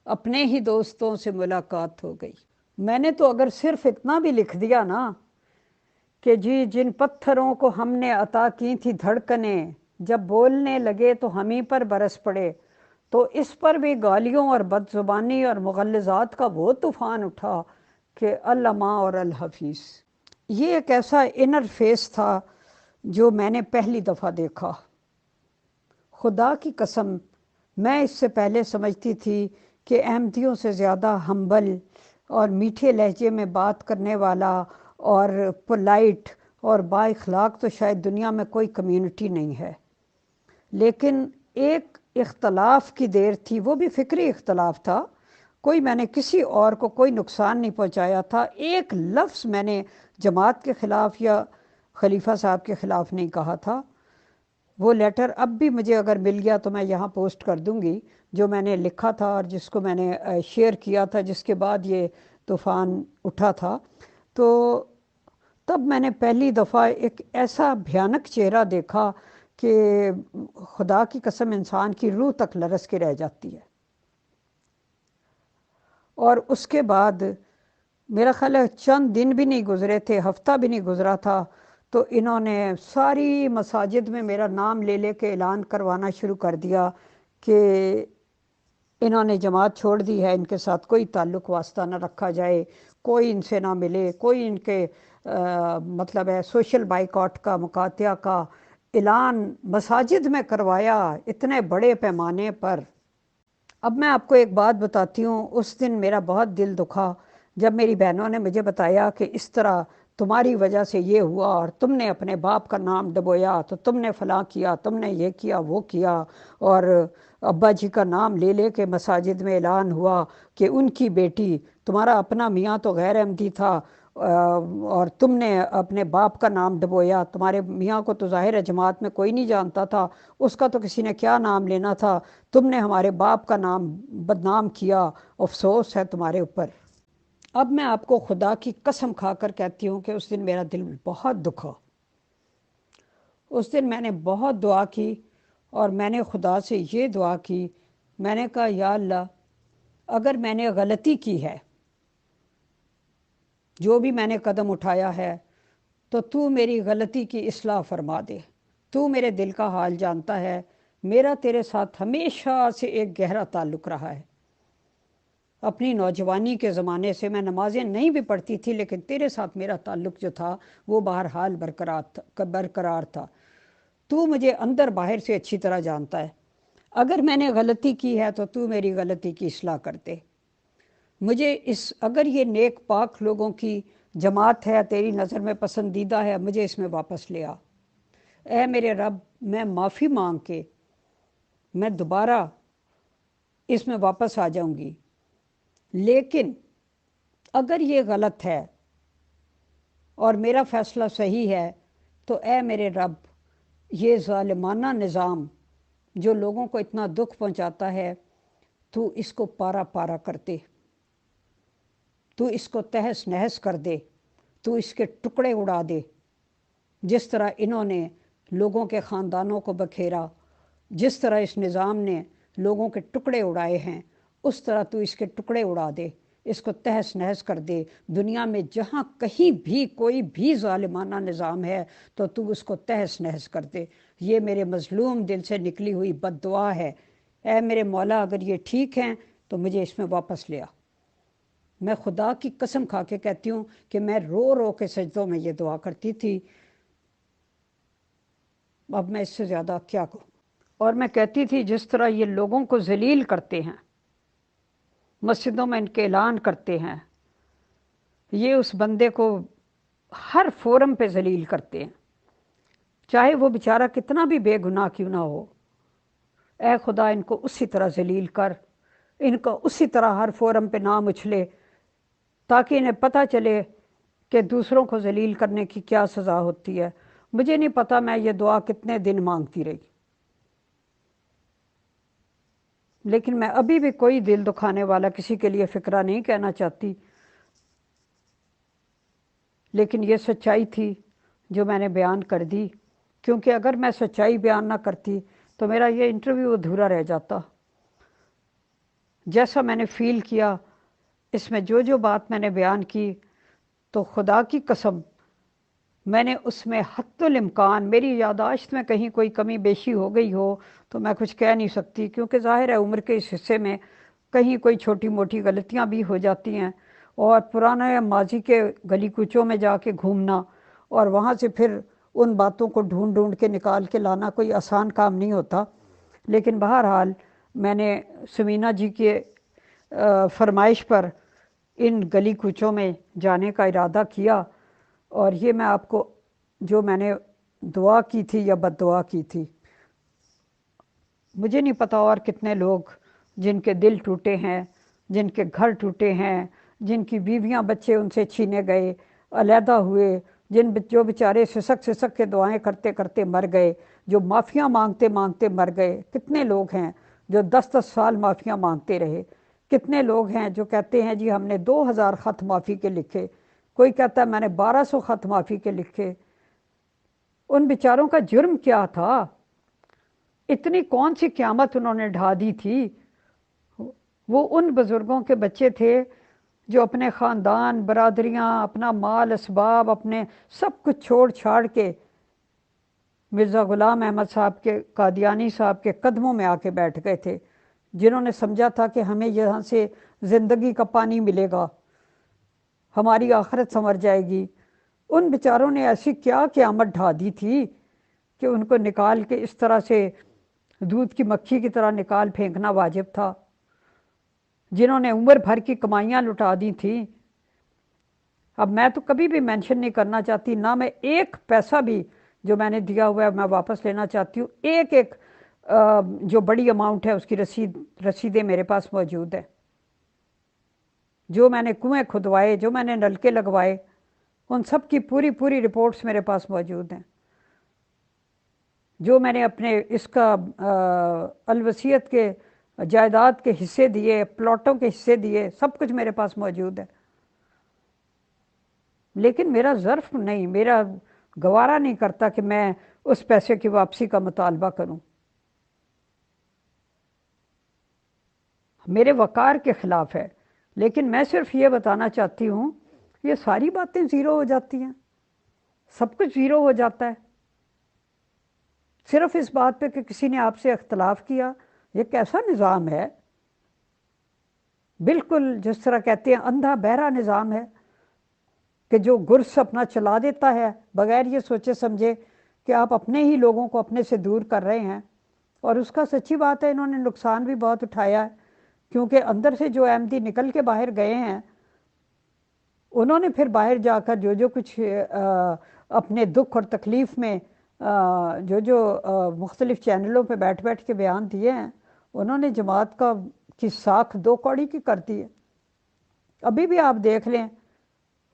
اپنے ہی دوستوں سے ملاقات ہو گئی. میں نے تو اگر صرف اتنا بھی لکھ دیا نا کہ جی جن پتھروں کو ہم نے عطا کی تھی دھڑکنیں، جب بولنے لگے تو ہم ہی پر برس پڑے، تو اس پر بھی گالیوں اور بد زبانی اور مغلظات کا وہ طوفان اٹھا کہ الما اور الحفیظ. یہ ایک ایسا انر فیس تھا جو میں نے پہلی دفعہ دیکھا. خدا کی قسم میں اس سے پہلے سمجھتی تھی کہ احمدیوں سے زیادہ ہمبل اور میٹھے لہجے میں بات کرنے والا اور پولائٹ اور با اخلاق تو شاید دنیا میں کوئی کمیونٹی نہیں ہے. لیکن ایک اختلاف کی دیر تھی، وہ بھی فکری اختلاف تھا. میں نے کسی اور کو کوئی نقصان نہیں پہنچایا تھا. ایک لفظ میں نے جماعت کے خلاف یا خلیفہ صاحب کے خلاف نہیں کہا تھا. وہ لیٹر اب بھی مجھے اگر مل گیا تو میں یہاں پوسٹ کر دوں گی، جو میں نے لکھا تھا اور جس کو میں نے شیئر کیا تھا، جس کے بعد یہ طوفان اٹھا تھا. تو تب میں نے پہلی دفعہ ایک ایسا بھیانک چہرہ دیکھا کہ خدا کی قسم انسان کی روح تک لرز کے رہ جاتی ہے. اور اس کے بعد میرا خیال ہے چند دن بھی نہیں گزرے تھے، ہفتہ بھی نہیں گزرا تھا، تو انہوں نے ساری مساجد میں میرا نام لے لے کے اعلان کروانا شروع کر دیا کہ انہوں نے جماعت چھوڑ دی ہے، ان کے ساتھ کوئی تعلق واسطہ نہ رکھا جائے، کوئی ان سے نہ ملے، کوئی ان کے مطلب ہے سوشل بائیکاٹ کا، مقاطعہ کا اعلان مساجد میں کروایا اتنے بڑے پیمانے پر. اب میں آپ کو ایک بات بتاتی ہوں، اس دن میرا بہت دل دکھا جب میری بہنوں نے مجھے بتایا کہ اس طرح تمہاری وجہ سے یہ ہوا اور تم نے اپنے باپ کا نام ڈبویا، تو تم نے فلاں کیا، تم نے یہ کیا وہ کیا. اور ابا جی کا نام لے لے کے مساجد میں اعلان ہوا کہ ان کی بیٹی، تمہارا اپنا میاں تو غیر احمدی تھا اور تم نے اپنے باپ کا نام ڈبویا. تمہارے میاں کو تو ظاہر ہے جماعت میں کوئی نہیں جانتا تھا، اس کا تو کسی نے کیا نام لینا تھا، تم نے ہمارے باپ کا نام بدنام کیا، افسوس ہے تمہارے اوپر. اب میں آپ کو خدا کی قسم کھا کر کہتی ہوں کہ اس دن میرا دل بہت دکھا. اس دن میں نے بہت دعا کی اور میں نے خدا سے یہ دعا کی، میں نے کہا یا اللہ اگر میں نے غلطی کی ہے، جو بھی میں نے قدم اٹھایا ہے، تو میری غلطی کی اصلاح فرما دے. تو میرے دل کا حال جانتا ہے، میرا تیرے ساتھ ہمیشہ سے ایک گہرا تعلق رہا ہے. اپنی نوجوانی کے زمانے سے میں نمازیں نہیں بھی پڑھتی تھی، لیکن تیرے ساتھ میرا تعلق جو تھا وہ بہرحال برقرار تھا. تو مجھے اندر باہر سے اچھی طرح جانتا ہے. اگر میں نے غلطی کی ہے تو میری غلطی کی اصلاح کر دے. مجھے اگر یہ نیک پاک لوگوں کی جماعت ہے، تیری نظر میں پسندیدہ ہے، مجھے اس میں واپس لے آ۔ اے میرے رب، میں معافی مانگ کے میں دوبارہ اس میں واپس آ جاؤں گی، لیکن اگر یہ غلط ہے اور میرا فیصلہ صحیح ہے تو اے میرے رب، یہ ظالمانہ نظام جو لوگوں کو اتنا دکھ پہنچاتا ہے، تو اس کو پارا پارا کر دے، تو اس کو تہس نہس کر دے، تو اس کے ٹکڑے اڑا دے۔ جس طرح انہوں نے لوگوں کے خاندانوں کو بکھیرا، جس طرح اس نظام نے لوگوں کے ٹکڑے اڑائے ہیں، اس طرح تو اس کے ٹکڑے اڑا دے، اس کو تہس نہس کر دے۔ دنیا میں جہاں کہیں بھی کوئی بھی ظالمانہ نظام ہے تو اس کو تہس نہس کر دے۔ یہ میرے مظلوم دل سے نکلی ہوئی بد دعا ہے۔ اے میرے مولا، اگر یہ ٹھیک ہیں تو مجھے اس میں واپس لیا۔ میں خدا کی قسم کھا کے کہتی ہوں کہ میں رو رو کے سجدوں میں یہ دعا کرتی تھی۔ اب میں اس سے زیادہ کیا کہوں؟ اور میں کہتی تھی جس طرح یہ لوگوں کو ذلیل کرتے ہیں، مسجدوں میں ان کے اعلان کرتے ہیں، یہ اس بندے کو ہر فورم پہ ذلیل کرتے ہیں، چاہے وہ بیچارہ کتنا بھی بے گناہ کیوں نہ ہو۔ اے خدا، ان کو اسی طرح ذلیل کر، ان کو اسی طرح ہر فورم پہ نام اچھلے، تاکہ انہیں پتہ چلے کہ دوسروں کو ذلیل کرنے کی کیا سزا ہوتی ہے۔ مجھے نہیں پتہ میں یہ دعا کتنے دن مانگتی رہی، لیکن میں ابھی بھی کوئی دل دکھانے والا کسی کے لیے فقرہ نہیں کہنا چاہتی، لیکن یہ سچائی تھی جو میں نے بیان کر دی، کیونکہ اگر میں سچائی بیان نہ کرتی تو میرا یہ انٹرویو ادھورا رہ جاتا۔ جیسا میں نے فیل کیا، اس میں جو جو بات میں نے بیان کی، تو خدا کی قسم میں نے اس میں حتی الامکان، میری یادداشت میں کہیں کوئی کمی بیشی ہو گئی ہو تو میں کچھ کہہ نہیں سکتی، کیونکہ ظاہر ہے عمر کے اس حصے میں کہیں کوئی چھوٹی موٹی غلطیاں بھی ہو جاتی ہیں، اور پرانے ماضی کے گلی کوچوں میں جا کے گھومنا اور وہاں سے پھر ان باتوں کو ڈھونڈ ڈھونڈ کے نکال کے لانا کوئی آسان کام نہیں ہوتا۔ لیکن بہرحال میں نے سمینہ جی کے فرمائش پر ان گلی کوچوں میں جانے کا ارادہ کیا، اور یہ میں آپ کو جو میں نے دعا کی تھی یا بد دعا کی تھی، مجھے نہیں پتا اور کتنے لوگ جن کے دل ٹوٹے ہیں، جن کے گھر ٹوٹے ہیں، جن کی بیویاں بچے ان سے چھینے گئے، علیحدہ ہوئے، جو بیچارے سسک سسک کے دعائیں کرتے کرتے مر گئے، جو معافیاں مانگتے مانگتے مر گئے۔ کتنے لوگ ہیں جو 10 سال معافیاں مانگتے رہے، کتنے لوگ ہیں جو کہتے ہیں جی ہم نے 2000 خط معافی کے لکھے، کوئی کہتا ہے میں نے 1200 خط معافی کے لکھے۔ ان بیچاروں کا جرم کیا تھا؟ اتنی کون سی قیامت انہوں نے ڈھا دی تھی؟ وہ ان بزرگوں کے بچے تھے جو اپنے خاندان، برادریاں، اپنا مال اسباب، اپنے سب کچھ چھوڑ چھاڑ کے مرزا غلام احمد صاحب کے، قادیانی صاحب کے قدموں میں آ کے بیٹھ گئے تھے، جنہوں نے سمجھا تھا کہ ہمیں یہاں سے زندگی کا پانی ملے گا، ہماری آخرت سنور جائے گی۔ ان بیچاروں نے ایسی کیا قیامت ڈھا دی تھی کہ ان کو نکال کے اس طرح سے دودھ کی مکھی کی طرح نکال پھینکنا واجب تھا، جنہوں نے عمر بھر کی کمائیاں لٹا دی تھیں۔ اب میں تو کبھی بھی مینشن نہیں کرنا چاہتی، نہ میں ایک پیسہ بھی جو میں نے دیا ہوا ہے میں واپس لینا چاہتی ہوں۔ ایک ایک جو بڑی اماؤنٹ ہے اس کی رسیدیں میرے پاس موجود ہیں۔ جو میں نے کنویں کھدوائے، جو میں نے نلکے لگوائے، ان سب کی پوری پوری رپورٹس میرے پاس موجود ہیں۔ جو میں نے اپنے اس کا الوصیت کے جائیداد کے حصے دیے، پلاٹوں کے حصے دیے، سب کچھ میرے پاس موجود ہے، لیکن میرا ظرف نہیں، میرا گوارا نہیں کرتا کہ میں اس پیسے کی واپسی کا مطالبہ کروں۔ میرے وقار کے خلاف ہے، لیکن میں صرف یہ بتانا چاہتی ہوں یہ ساری باتیں زیرو ہو جاتی ہیں، سب کچھ زیرو ہو جاتا ہے صرف اس بات پہ کہ کسی نے آپ سے اختلاف کیا۔ یہ کیسا نظام ہے؟ بالکل جس طرح کہتے ہیں اندھا بہرا نظام ہے کہ جو گرس اپنا چلا دیتا ہے بغیر یہ سوچے سمجھے کہ آپ اپنے ہی لوگوں کو اپنے سے دور کر رہے ہیں۔ اور اس کا سچی بات ہے انہوں نے نقصان بھی بہت اٹھایا ہے، کیونکہ اندر سے جو احمدی نکل کے باہر گئے ہیں انہوں نے پھر باہر جا کر جو کچھ اپنے دکھ اور تکلیف میں جو مختلف چینلوں پہ بیٹھ بیٹھ کے بیان دیے ہیں، انہوں نے جماعت کی ساکھ دو کوڑی کی کر دی ہے۔ ابھی بھی آپ دیکھ لیں،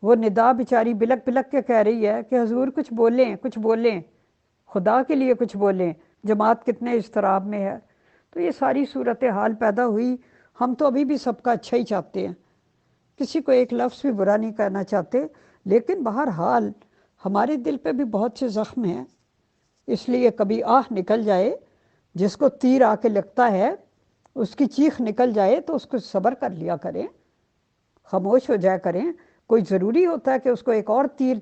وہ ندا بیچاری بلک بلک کے کہہ رہی ہے کہ حضور کچھ بولیں، کچھ بولیں، خدا کے لیے کچھ بولیں، جماعت کتنے اضطراب میں ہے۔ تو یہ ساری صورتحال پیدا ہوئی۔ ہم تو ابھی بھی سب کا اچھا ہی چاہتے ہیں، کسی کو ایک لفظ بھی برا نہیں کہنا چاہتے، لیکن بہرحال ہمارے دل پہ بھی بہت سے زخم ہیں، اس لیے کبھی آہ نکل جائے، جس کو تیر آ کے لگتا ہے اس کی چیخ نکل جائے تو اس کو صبر کر لیا کریں، خاموش ہو جایا کریں۔ کوئی ضروری ہوتا ہے کہ اس کو ایک اور تیر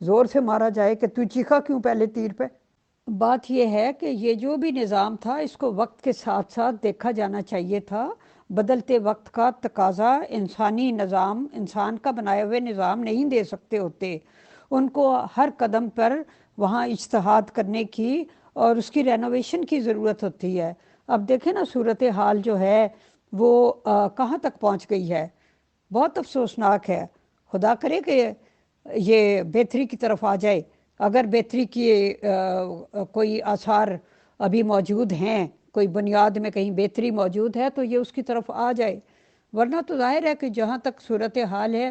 زور سے مارا جائے کہ تو چیخا کیوں پہلے تیر پہ؟ بات یہ ہے کہ یہ جو بھی نظام تھا اس کو وقت کے ساتھ ساتھ دیکھا جانا چاہیے تھا۔ بدلتے وقت کا تقاضا انسانی نظام، انسان کا بنائے ہوئے نظام نہیں دے سکتے ہوتے، ان کو ہر قدم پر وہاں اجتہاد کرنے کی اور اس کی رینوویشن کی ضرورت ہوتی ہے۔ اب دیکھیں نا صورتحال جو ہے وہ کہاں تک پہنچ گئی ہے، بہت افسوسناک ہے۔ خدا کرے کہ یہ بہتری کی طرف آ جائے، اگر بہتری کی کوئی آثار ابھی موجود ہیں، کوئی بنیاد میں کہیں بہتری موجود ہے تو یہ اس کی طرف آ جائے، ورنہ تو ظاہر ہے کہ جہاں تک صورتحال ہے،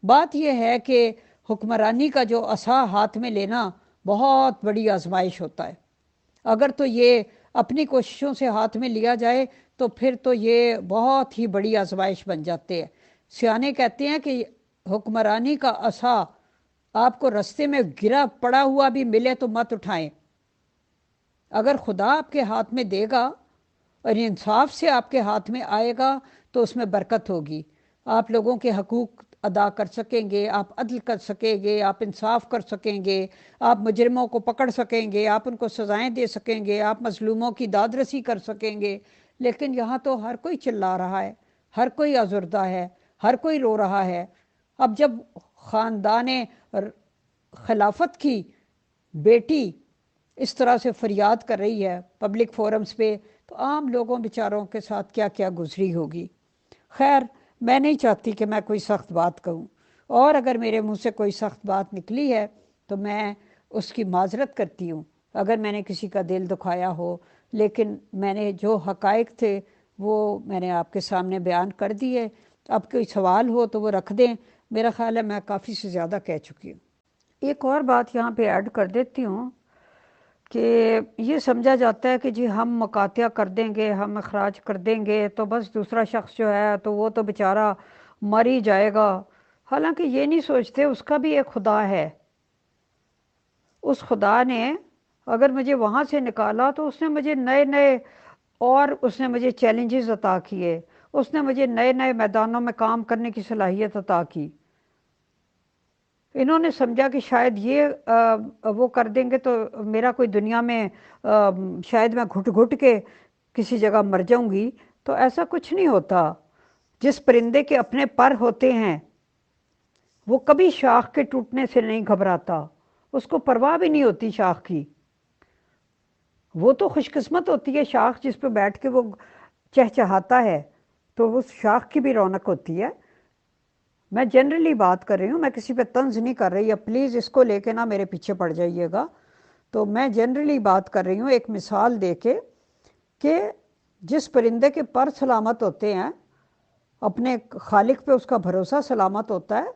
بات یہ ہے کہ حکمرانی کا جو عصا ہاتھ میں لینا بہت بڑی آزمائش ہوتا ہے۔ اگر تو یہ اپنی کوششوں سے ہاتھ میں لیا جائے تو پھر تو یہ بہت ہی بڑی آزمائش بن جاتے ہیں۔ سیانے کہتے ہیں کہ حکمرانی کا عصا آپ کو رستے میں گرا پڑا ہوا بھی ملے تو مت اٹھائیں۔ اگر خدا آپ کے ہاتھ میں دے گا اور انصاف سے آپ کے ہاتھ میں آئے گا تو اس میں برکت ہوگی، آپ لوگوں کے حقوق ادا کر سکیں گے، آپ عدل کر سکیں گے، آپ انصاف کر سکیں گے، آپ مجرموں کو پکڑ سکیں گے، آپ ان کو سزائیں دے سکیں گے، آپ مظلوموں کی داد رسی کر سکیں گے۔ لیکن یہاں تو ہر کوئی چلا رہا ہے، ہر کوئی آزردہ ہے، ہر کوئی رو رہا ہے۔ اب جب خاندان خلافت کی بیٹی اس طرح سے فریاد کر رہی ہے پبلک فورمز پہ، تو عام لوگوں بیچاروں کے ساتھ کیا کیا گزری ہوگی۔ خیر، میں نہیں چاہتی کہ میں کوئی سخت بات کہوں، اور اگر میرے منہ سے کوئی سخت بات نکلی ہے تو میں اس کی معذرت کرتی ہوں اگر میں نے کسی کا دل دکھایا ہو، لیکن میں نے جو حقائق تھے وہ میں نے آپ کے سامنے بیان کر دیے۔ اب کوئی سوال ہو تو وہ رکھ دیں، میرا خیال ہے میں کافی سے زیادہ کہہ چکی ہوں۔ ایک اور بات یہاں پہ ایڈ کر دیتی ہوں کہ یہ سمجھا جاتا ہے کہ جی ہم مقاطعہ کر دیں گے، ہم اخراج کر دیں گے تو بس دوسرا شخص جو ہے تو وہ تو بیچارہ مر ہی جائے گا۔ حالانکہ یہ نہیں سوچتے اس کا بھی ایک خدا ہے۔ اس خدا نے اگر مجھے وہاں سے نکالا تو اس نے مجھے نئے اور اس نے مجھے چیلنجز عطا کیے، اس نے مجھے نئے میدانوں میں کام کرنے کی صلاحیت عطا کی۔ انہوں نے سمجھا کہ شاید یہ وہ کر دیں گے تو میرا کوئی دنیا میں شاید میں گھٹ گھٹ کے کسی جگہ مر جاؤں گی، تو ایسا کچھ نہیں ہوتا۔ جس پرندے کے اپنے پر ہوتے ہیں وہ کبھی شاخ کے ٹوٹنے سے نہیں گھبراتا، اس کو پرواہ بھی نہیں ہوتی شاخ کی۔ وہ تو خوش قسمت ہوتی ہے شاخ جس پہ بیٹھ کے وہ چہچہاتا ہے، تو اس شاخ کی بھی رونق ہوتی ہے۔ میں جنرلی بات کر رہی ہوں، میں کسی پہ طنز نہیں کر رہی ہے، پلیز اس کو لے کے نہ میرے پیچھے پڑ جائیے گا۔ تو میں جنرلی بات کر رہی ہوں ایک مثال دے کے کہ جس پرندے کے پر سلامت ہوتے ہیں، اپنے خالق پہ اس کا بھروسہ سلامت ہوتا ہے،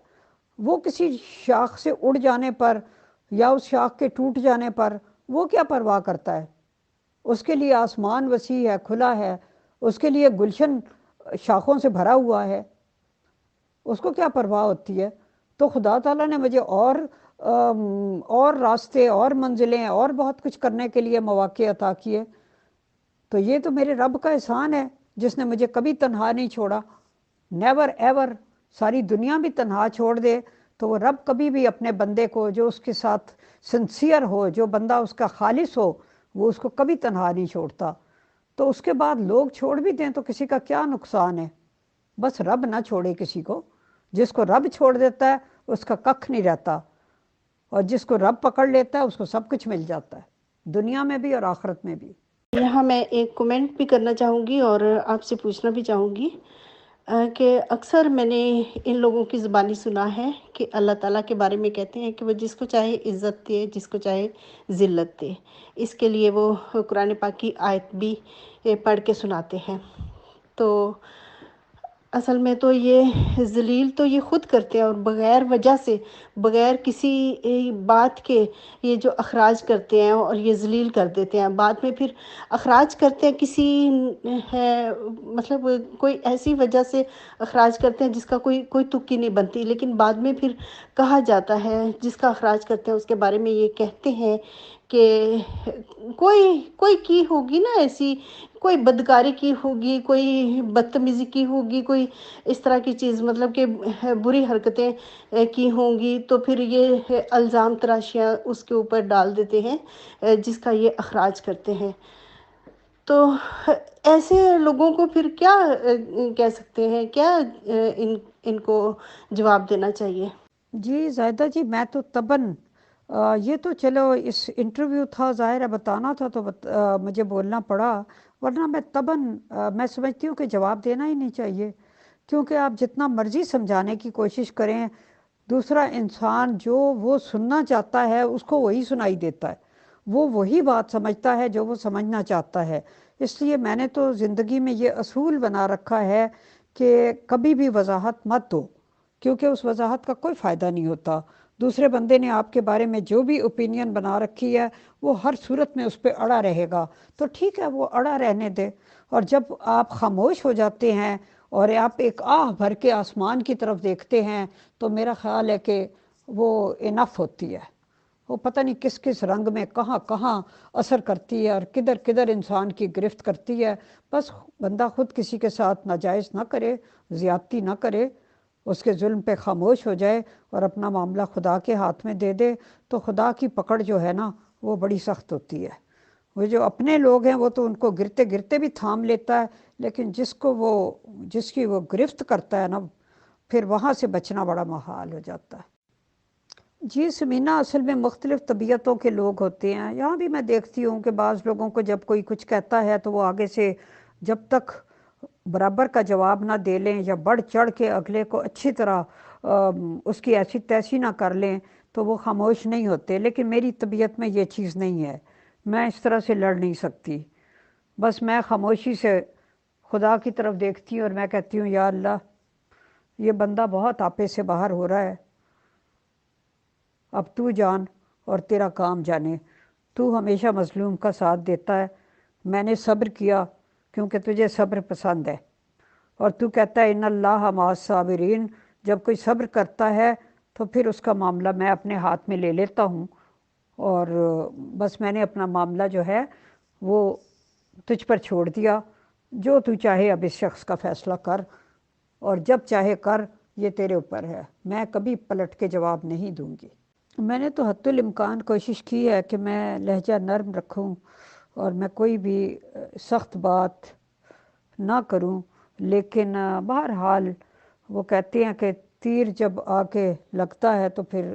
وہ کسی شاخ سے اڑ جانے پر یا اس شاخ کے ٹوٹ جانے پر وہ کیا پرواہ کرتا ہے؟ اس کے لیے آسمان وسیع ہے، کھلا ہے، اس کے لیے گلشن شاخوں سے بھرا ہوا ہے، اس کو کیا پرواہ ہوتی ہے؟ تو خدا تعالیٰ نے مجھے اور راستے اور منزلیں اور بہت کچھ کرنے کے لیے مواقع عطا کیے، تو یہ تو میرے رب کا احسان ہے جس نے مجھے کبھی تنہا نہیں چھوڑا۔ نیور ایور، ساری دنیا بھی تنہا چھوڑ دے تو وہ رب کبھی بھی اپنے بندے کو جو اس کے ساتھ سنسیئر ہو، جو بندہ اس کا خالص ہو، وہ اس کو کبھی تنہا نہیں چھوڑتا۔ تو اس کے بعد لوگ چھوڑ بھی دیں تو کسی کا کیا نقصان ہے؟ بس رب نہ چھوڑے کسی کو۔ جس کو رب چھوڑ دیتا ہے اس کا ککھ نہیں رہتا، اور جس کو رب پکڑ لیتا ہے اس کو سب کچھ مل جاتا ہے، دنیا میں بھی اور آخرت میں بھی۔ یہاں میں ایک کومنٹ بھی کرنا چاہوں گی اور آپ سے پوچھنا بھی چاہوں گی کہ اکثر میں نے ان لوگوں کی زبانی سنا ہے کہ اللہ تعالیٰ کے بارے میں کہتے ہیں کہ وہ جس کو چاہے عزت دے، جس کو چاہے ذلت دے. اس کے لیے وہ قرآن پاک کی آیت بھی پڑھ کے سناتے ہیں. تو اصل میں تو یہ ذلیل تو یہ خود کرتے ہیں، اور بغیر وجہ سے، بغیر کسی بات کے یہ جو اخراج کرتے ہیں اور یہ ذلیل کر دیتے ہیں. بعد میں پھر اخراج کرتے ہیں کسی مطلب کوئی ایسی وجہ سے اخراج کرتے ہیں جس کا کوئی تکی نہیں بنتی، لیکن بعد میں پھر کہا جاتا ہے جس کا اخراج کرتے ہیں اس کے بارے میں یہ کہتے ہیں کہ کوئی کی ہوگی نا ایسی، کوئی بدکاری کی ہوگی، کوئی بدتمیزی کی ہوگی، کوئی اس طرح کی چیز، مطلب کہ بری حرکتیں کی ہوں گی، تو پھر یہ الزام تراشیاں اس کے اوپر ڈال دیتے ہیں جس کا یہ اخراج کرتے ہیں. تو ایسے لوگوں کو پھر کیا کہہ سکتے ہیں، کیا ان کو جواب دینا چاہیے؟ جی زاہدہ جی، میں تو تباً یہ تو چلو اس انٹرویو تھا، ظاہر ہے بتانا تھا تو مجھے بولنا پڑا، ورنہ میں تباً میں سمجھتی ہوں کہ جواب دینا ہی نہیں چاہیے. کیونکہ آپ جتنا مرضی سمجھانے کی کوشش کریں، دوسرا انسان جو وہ سننا چاہتا ہے اس کو وہی سنائی دیتا ہے، وہ وہی بات سمجھتا ہے جو وہ سمجھنا چاہتا ہے. اس لیے میں نے تو زندگی میں یہ اصول بنا رکھا ہے کہ کبھی بھی وضاحت مت دو، کیونکہ اس وضاحت کا کوئی فائدہ نہیں ہوتا. دوسرے بندے نے آپ کے بارے میں جو بھی اوپینین بنا رکھی ہے وہ ہر صورت میں اس پہ اڑا رہے گا، تو ٹھیک ہے وہ اڑا رہنے دے. اور جب آپ خاموش ہو جاتے ہیں اور آپ ایک آہ بھر کے آسمان کی طرف دیکھتے ہیں تو میرا خیال ہے کہ وہ انف ہوتی ہے. وہ پتہ نہیں کس کس رنگ میں کہاں کہاں اثر کرتی ہے اور کدھر کدھر انسان کی گرفت کرتی ہے. بس بندہ خود کسی کے ساتھ ناجائز نہ کرے، زیادتی نہ کرے، اس کے ظلم پہ خاموش ہو جائے اور اپنا معاملہ خدا کے ہاتھ میں دے دے. تو خدا کی پکڑ جو ہے نا وہ بڑی سخت ہوتی ہے. وہ جو اپنے لوگ ہیں وہ تو ان کو گرتے گرتے بھی تھام لیتا ہے، لیکن جس کی وہ گرفت کرتا ہے نا، پھر وہاں سے بچنا بڑا محال ہو جاتا ہے. جی سمینہ، اصل میں مختلف طبیعتوں کے لوگ ہوتے ہیں. یہاں بھی میں دیکھتی ہوں کہ بعض لوگوں کو جب کوئی کچھ کہتا ہے تو وہ آگے سے جب تک برابر کا جواب نہ دے لیں یا بڑھ چڑھ کے اگلے کو اچھی طرح اس کی ایسی تیسی نہ کر لیں تو وہ خاموش نہیں ہوتے. لیکن میری طبیعت میں یہ چیز نہیں ہے، میں اس طرح سے لڑ نہیں سکتی. بس میں خاموشی سے خدا کی طرف دیکھتی ہوں اور میں کہتی ہوں یا اللہ، یہ بندہ بہت آپے سے باہر ہو رہا ہے، اب تو جان اور تیرا کام جانے. تو ہمیشہ مظلوم کا ساتھ دیتا ہے، میں نے صبر کیا کیونکہ تجھے صبر پسند ہے، اور تو کہتا ہے ان اللہ مع الصابرین. جب کوئی صبر کرتا ہے تو پھر اس کا معاملہ میں اپنے ہاتھ میں لے لیتا ہوں، اور بس میں نے اپنا معاملہ جو ہے وہ تجھ پر چھوڑ دیا. جو تو چاہے اب اس شخص کا فیصلہ کر، اور جب چاہے کر، یہ تیرے اوپر ہے. میں کبھی پلٹ کے جواب نہیں دوں گی. میں نے تو حتی الامکان کوشش کی ہے کہ میں لہجہ نرم رکھوں اور میں کوئی بھی سخت بات نہ کروں. لیکن بہرحال وہ کہتے ہیں کہ تیر جب آ کے لگتا ہے تو پھر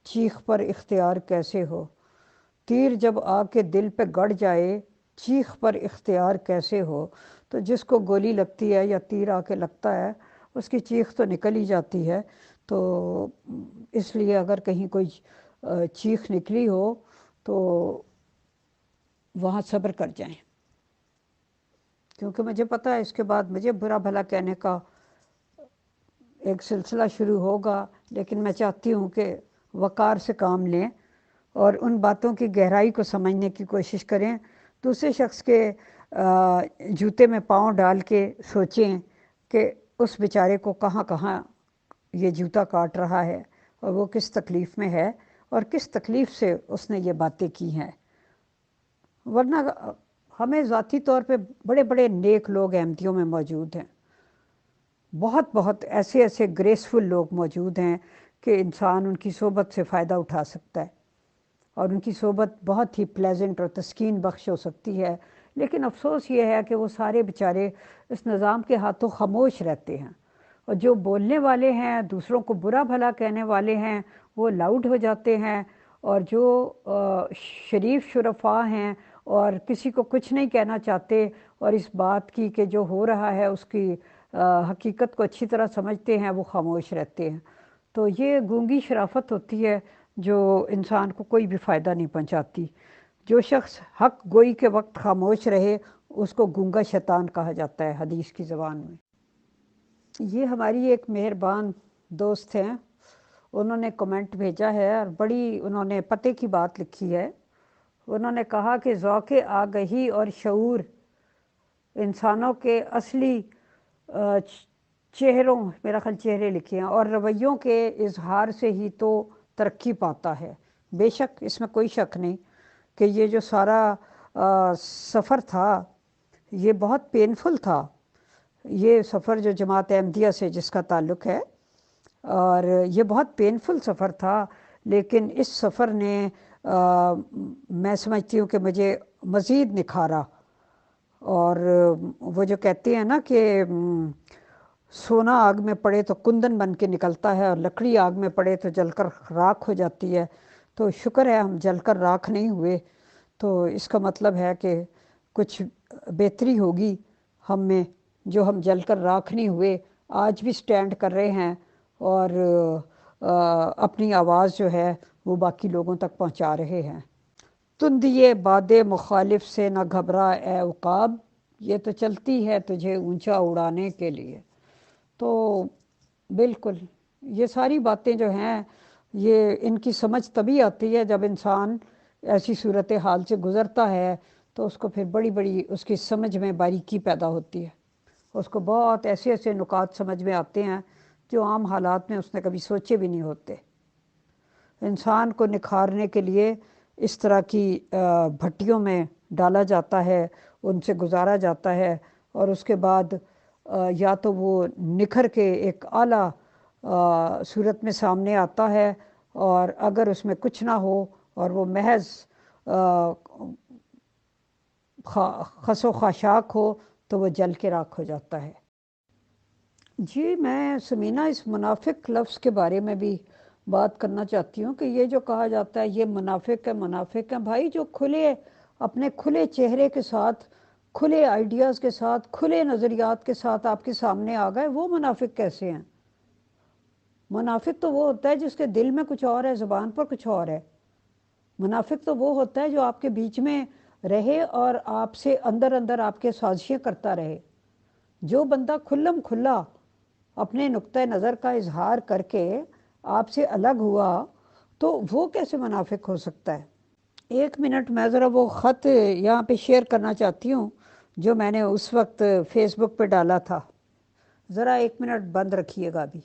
چیخ پر اختیار کیسے ہو. تیر جب آ کے دل پہ گڑ جائے، چیخ پر اختیار کیسے ہو. تو جس کو گولی لگتی ہے یا تیر آ کے لگتا ہے اس کی چیخ تو نکل ہی جاتی ہے. تو اس لیے اگر کہیں کوئی چیخ نکلی ہو تو وہاں صبر کر جائیں، کیونکہ مجھے پتہ ہے اس کے بعد مجھے برا بھلا کہنے کا ایک سلسلہ شروع ہوگا. لیکن میں چاہتی ہوں کہ وقار سے کام لیں اور ان باتوں کی گہرائی کو سمجھنے کی کوشش کریں. دوسرے شخص کے جوتے میں پاؤں ڈال کے سوچیں کہ اس بیچارے کو کہاں کہاں یہ جوتا کاٹ رہا ہے اور وہ کس تکلیف میں ہے اور کس تکلیف سے اس نے یہ باتیں کی ہیں. ورنہ ہمیں ذاتی طور پہ بڑے بڑے نیک لوگ احمدیوں میں موجود ہیں، بہت بہت ایسے گریسفل لوگ موجود ہیں کہ انسان ان کی صحبت سے فائدہ اٹھا سکتا ہے اور ان کی صحبت بہت ہی پلیزنٹ اور تسکین بخش ہو سکتی ہے. لیکن افسوس یہ ہے کہ وہ سارے بیچارے اس نظام کے ہاتھوں خاموش رہتے ہیں، اور جو بولنے والے ہیں، دوسروں کو برا بھلا کہنے والے ہیں، وہ لاؤڈ ہو جاتے ہیں، اور جو شریف شرفاء ہیں اور کسی کو کچھ نہیں کہنا چاہتے، اور اس بات کی کہ جو ہو رہا ہے اس کی حقیقت کو اچھی طرح سمجھتے ہیں، وہ خاموش رہتے ہیں۔ تو یہ گونگی شرافت ہوتی ہے جو انسان کو کوئی بھی فائدہ نہیں پہنچاتی۔ جو شخص حق گوئی کے وقت خاموش رہے اس کو گونگا شیطان کہا جاتا ہے حدیث کی زبان میں۔ یہ ہماری ایک مہربان دوست ہیں، انہوں نے کمنٹ بھیجا ہے اور بڑی انہوں نے پتے کی بات لکھی ہے۔ انہوں نے کہا کہ ذوق آگہی اور شعور انسانوں کے اصلی چہروں، میرا خیال چہرے لکھے ہیں، اور رویوں کے اظہار سے ہی تو ترقی پاتا ہے۔ بے شک اس میں کوئی شک نہیں کہ یہ جو سارا سفر تھا یہ بہت پینفل تھا، یہ سفر جو جماعت احمدیہ سے جس کا تعلق ہے، اور یہ بہت پینفل سفر تھا، لیکن اس سفر نے میں سمجھتی ہوں کہ مجھے مزید نکھارا۔ اور وہ جو کہتے ہیں نا کہ سونا آگ میں پڑے تو کندن بن کے نکلتا ہے، اور لکڑی آگ میں پڑے تو جل کر راکھ ہو جاتی ہے، تو شکر ہے ہم جل کر راکھ نہیں ہوئے۔ تو اس کا مطلب ہے کہ کچھ بہتری ہوگی ہم میں، جو ہم جل کر راکھ نہیں ہوئے، آج بھی سٹینڈ کر رہے ہیں، اور اپنی آواز جو ہے وہ باقی لوگوں تک پہنچا رہے ہیں۔ تندیے باد مخالف سے نہ گھبرا اے عقاب، یہ تو چلتی ہے تجھے اونچا اڑانے کے لیے۔ تو بالکل یہ ساری باتیں جو ہیں یہ ان کی سمجھ تبھی آتی ہے جب انسان ایسی صورتحال سے گزرتا ہے، تو اس کو پھر بڑی بڑی اس کی سمجھ میں باریکی پیدا ہوتی ہے، اس کو بہت ایسے ایسے نکات سمجھ میں آتے ہیں جو عام حالات میں اس نے کبھی سوچے بھی نہیں ہوتے۔ انسان کو نکھارنے کے لیے اس طرح کی بھٹیوں میں ڈالا جاتا ہے، ان سے گزارا جاتا ہے، اور اس کے بعد یا تو وہ نکھر کے ایک اعلیٰ صورت میں سامنے آتا ہے، اور اگر اس میں کچھ نہ ہو اور وہ محض خس و خاشاک ہو تو وہ جل کے راکھ ہو جاتا ہے۔ جی میں سمینہ اس منافق لفظ کے بارے میں بھی بات کرنا چاہتی ہوں کہ یہ جو کہا جاتا ہے یہ منافق ہے، منافق ہے، بھائی جو کھلے اپنے کھلے چہرے کے ساتھ، کھلے آئیڈیاز کے ساتھ، کھلے نظریات کے ساتھ آپ کے سامنے آ گئے، وہ منافق کیسے ہیں؟ منافق تو وہ ہوتا ہے جس کے دل میں کچھ اور ہے، زبان پر کچھ اور ہے۔ منافق تو وہ ہوتا ہے جو آپ کے بیچ میں رہے اور آپ سے اندر اندر آپ کے سازشیں کرتا رہے۔ جو بندہ کھلم کھلا اپنے نقطۂ نظر کا اظہار کر کے آپ سے الگ ہوا تو وہ کیسے منافق ہو سکتا ہے؟ ایک منٹ میں ذرا وہ خط یہاں پہ شیئر کرنا چاہتی ہوں جو میں نے اس وقت فیس بک پہ ڈالا تھا، ذرا ایک منٹ بند رکھیے گا ابھی۔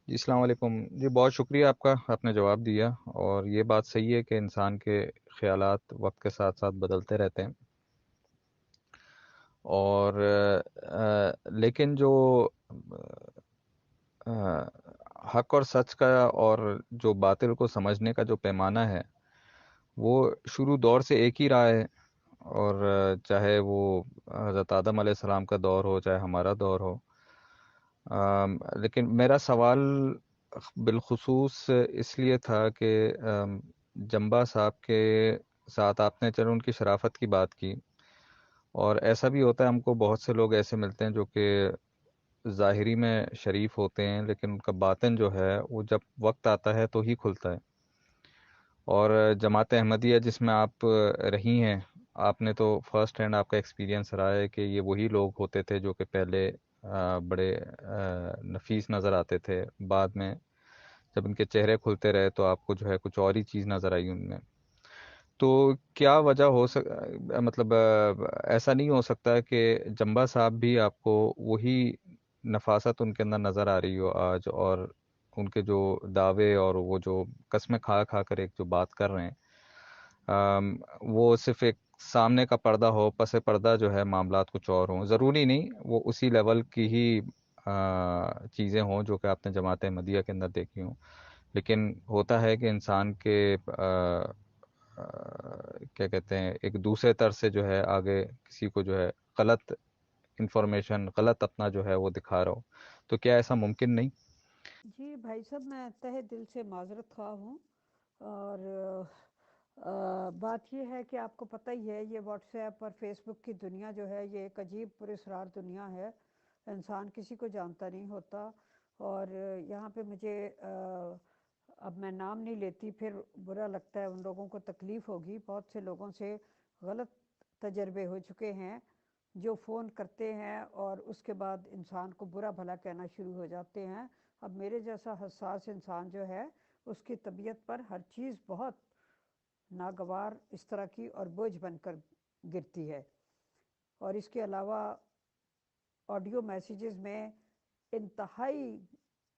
جی السلام علیکم جی، بہت شکریہ آپ کا، آپ نے جواب دیا، اور یہ بات صحیح ہے کہ انسان کے خیالات وقت کے ساتھ ساتھ بدلتے رہتے ہیں، اور لیکن جو حق اور سچ کا اور جو باطل کو سمجھنے کا جو پیمانہ ہے وہ شروع دور سے ایک ہی رہا ہے، اور چاہے وہ حضرت آدم علیہ السلام کا دور ہو چاہے ہمارا دور ہو۔ لیکن میرا سوال بالخصوص اس لیے تھا کہ جمبا صاحب کے ساتھ آپ نے چلو ان کی شرافت کی بات کی، اور ایسا بھی ہوتا ہے ہم کو بہت سے لوگ ایسے ملتے ہیں جو کہ ظاہری میں شریف ہوتے ہیں لیکن ان کا باطن جو ہے وہ جب وقت آتا ہے تو ہی کھلتا ہے۔ اور جماعت احمدیہ جس میں آپ رہی ہیں، آپ نے تو فرسٹ ہینڈ آپ کا ایکسپیرینس رہا ہے کہ یہ وہی لوگ ہوتے تھے جو کہ پہلے بڑے نفیس نظر آتے تھے، بعد میں جب ان کے چہرے کھلتے رہے تو آپ کو جو ہے کچھ اور ہی چیز نظر آئی ان میں۔ تو کیا وجہ مطلب ایسا نہیں ہو سکتا کہ جمبا صاحب بھی آپ کو وہی نفاست ان کے اندر نظر آ رہی ہو آج، اور ان کے جو دعوے اور وہ جو قسمیں کھا کھا کر ایک جو بات کر رہے ہیں وہ صرف ایک سامنے کا پردہ ہو، پس پردہ جو ہے معاملات کچھ اور ہوں، ضروری نہیں وہ اسی لیول کی ہی چیزیں ہوں جو کہ آپ نے جماعت احمدیہ کے اندر دیکھی ہوں، لیکن ہوتا ہے کہ انسان کے کیا کہتے ہیں ایک دوسرے طرز سے جو ہے آگے کسی کو جو ہے غلط انفارمیشن، غلط اپنا جو ہے وہ دکھا رہا ہو، تو کیا ایسا ممکن نہیں؟ جی بھائی صاحب میں تہہ دل سے معذرت خواہ ہوں، اور بات یہ ہے کہ آپ کو پتہ ہی ہے یہ واٹس ایپ اور فیس بک کی دنیا جو ہے یہ ایک عجیب پراسرار دنیا ہے، انسان کسی کو جانتا نہیں ہوتا۔ اور یہاں پہ مجھے اب میں نام نہیں لیتی، پھر برا لگتا ہے، ان لوگوں کو تکلیف ہوگی، بہت سے لوگوں سے غلط تجربے ہو چکے ہیں جو فون کرتے ہیں اور اس کے بعد انسان کو برا بھلا کہنا شروع ہو جاتے ہیں۔ اب میرے جیسا حساس انسان جو ہے اس کی طبیعت پر ہر چیز بہت ناگوار اس طرح کی اور بوجھ بن کر گرتی ہے۔ اور اس کے علاوہ آڈیو میسیجز میں انتہائی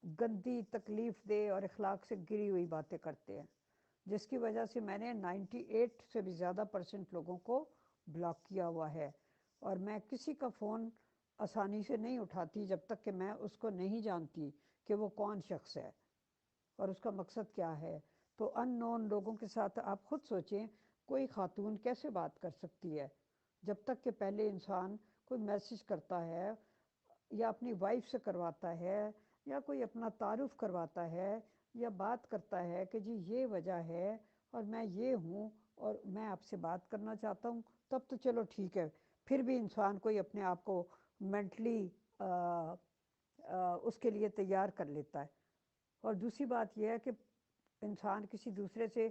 گندی، تکلیف دہ اور اخلاق سے گری ہوئی باتیں کرتے ہیں، جس کی وجہ سے میں نے 98 سے بھی زیادہ % لوگوں کو بلاک کیا ہوا ہے۔ اور میں کسی کا فون آسانی سے نہیں اٹھاتی جب تک کہ میں اس کو نہیں جانتی کہ وہ کون شخص ہے اور اس کا مقصد کیا ہے۔ تو ان نون لوگوں کے ساتھ آپ خود سوچیں، کوئی خاتون کیسے بات کر سکتی ہے جب تک کہ پہلے انسان کوئی میسج کرتا ہے یا اپنی وائف سے کرواتا ہے یا کوئی اپنا تعارف کرواتا ہے یا بات کرتا ہے کہ جی یہ وجہ ہے اور میں یہ ہوں اور میں آپ سے بات کرنا چاہتا ہوں، تب تو چلو ٹھیک ہے، پھر بھی انسان کوئی اپنے آپ کو مینٹلی اس کے لیے تیار کر لیتا ہے۔ اور دوسری بات یہ ہے کہ انسان کسی دوسرے سے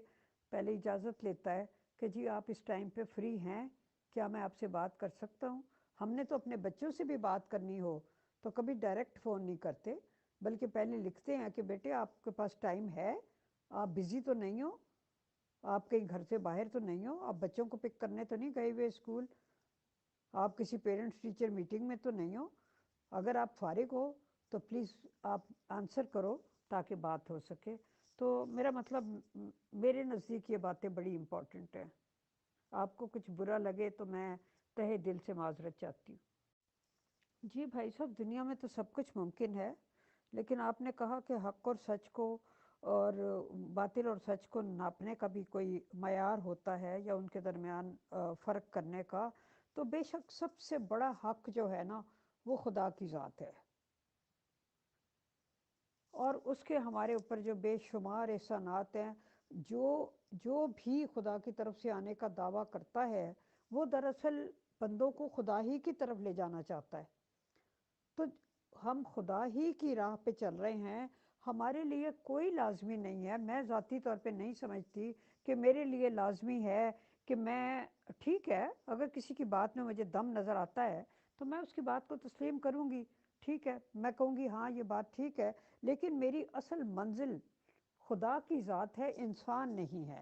پہلے اجازت لیتا ہے کہ جی آپ اس ٹائم پہ فری ہیں، کیا میں آپ سے بات کر سکتا ہوں؟ ہم نے تو اپنے بچوں سے بھی بات کرنی ہو تو کبھی ڈائریکٹ فون نہیں کرتے، بلکہ پہلے لکھتے ہیں کہ بیٹے آپ کے پاس ٹائم ہے، آپ بزی تو نہیں ہو، آپ کہیں گھر سے باہر تو نہیں ہو، آپ بچوں کو پک کرنے تو نہیں گئے ہوئے اسکول، آپ کسی پیرنٹس ٹیچر میٹنگ میں تو نہیں ہو، اگر آپ فارغ ہو تو پلیز آپ آنسر کرو تاکہ بات ہو سکے۔ تو میرا مطلب میرے نزدیک یہ باتیں بڑی امپورٹنٹ ہیں۔ آپ کو کچھ برا لگے تو میں تہہ دل سے معذرت چاہتی ہوں۔ جی بھائی صاحب، دنیا میں تو سب کچھ ممکن ہے، لیکن آپ نے کہا کہ حق اور سچ کو اور باطل اور سچ کو ناپنے کا بھی کوئی معیار ہوتا ہے یا ان کے درمیان فرق کرنے کا، تو بے شک سب سے بڑا حق جو ہے نا وہ خدا کی ذات ہے، اور اس کے ہمارے اوپر جو بے شمار احسانات ہیں، جو بھی خدا کی طرف سے آنے کا دعویٰ کرتا ہے وہ دراصل بندوں کو خدا ہی کی طرف لے جانا چاہتا ہے۔ تو ہم خدا ہی کی راہ پہ چل رہے ہیں، ہمارے لیے کوئی لازمی نہیں ہے، میں ذاتی طور پہ نہیں سمجھتی کہ میرے لیے لازمی ہے کہ میں، ٹھیک ہے اگر کسی کی بات میں مجھے دم نظر آتا ہے تو میں اس کی بات کو تسلیم کروں گی، ٹھیک ہے، میں کہوں گی ہاں یہ بات ٹھیک ہے، لیکن میری اصل منزل خدا کی ذات ہے، انسان نہیں ہے۔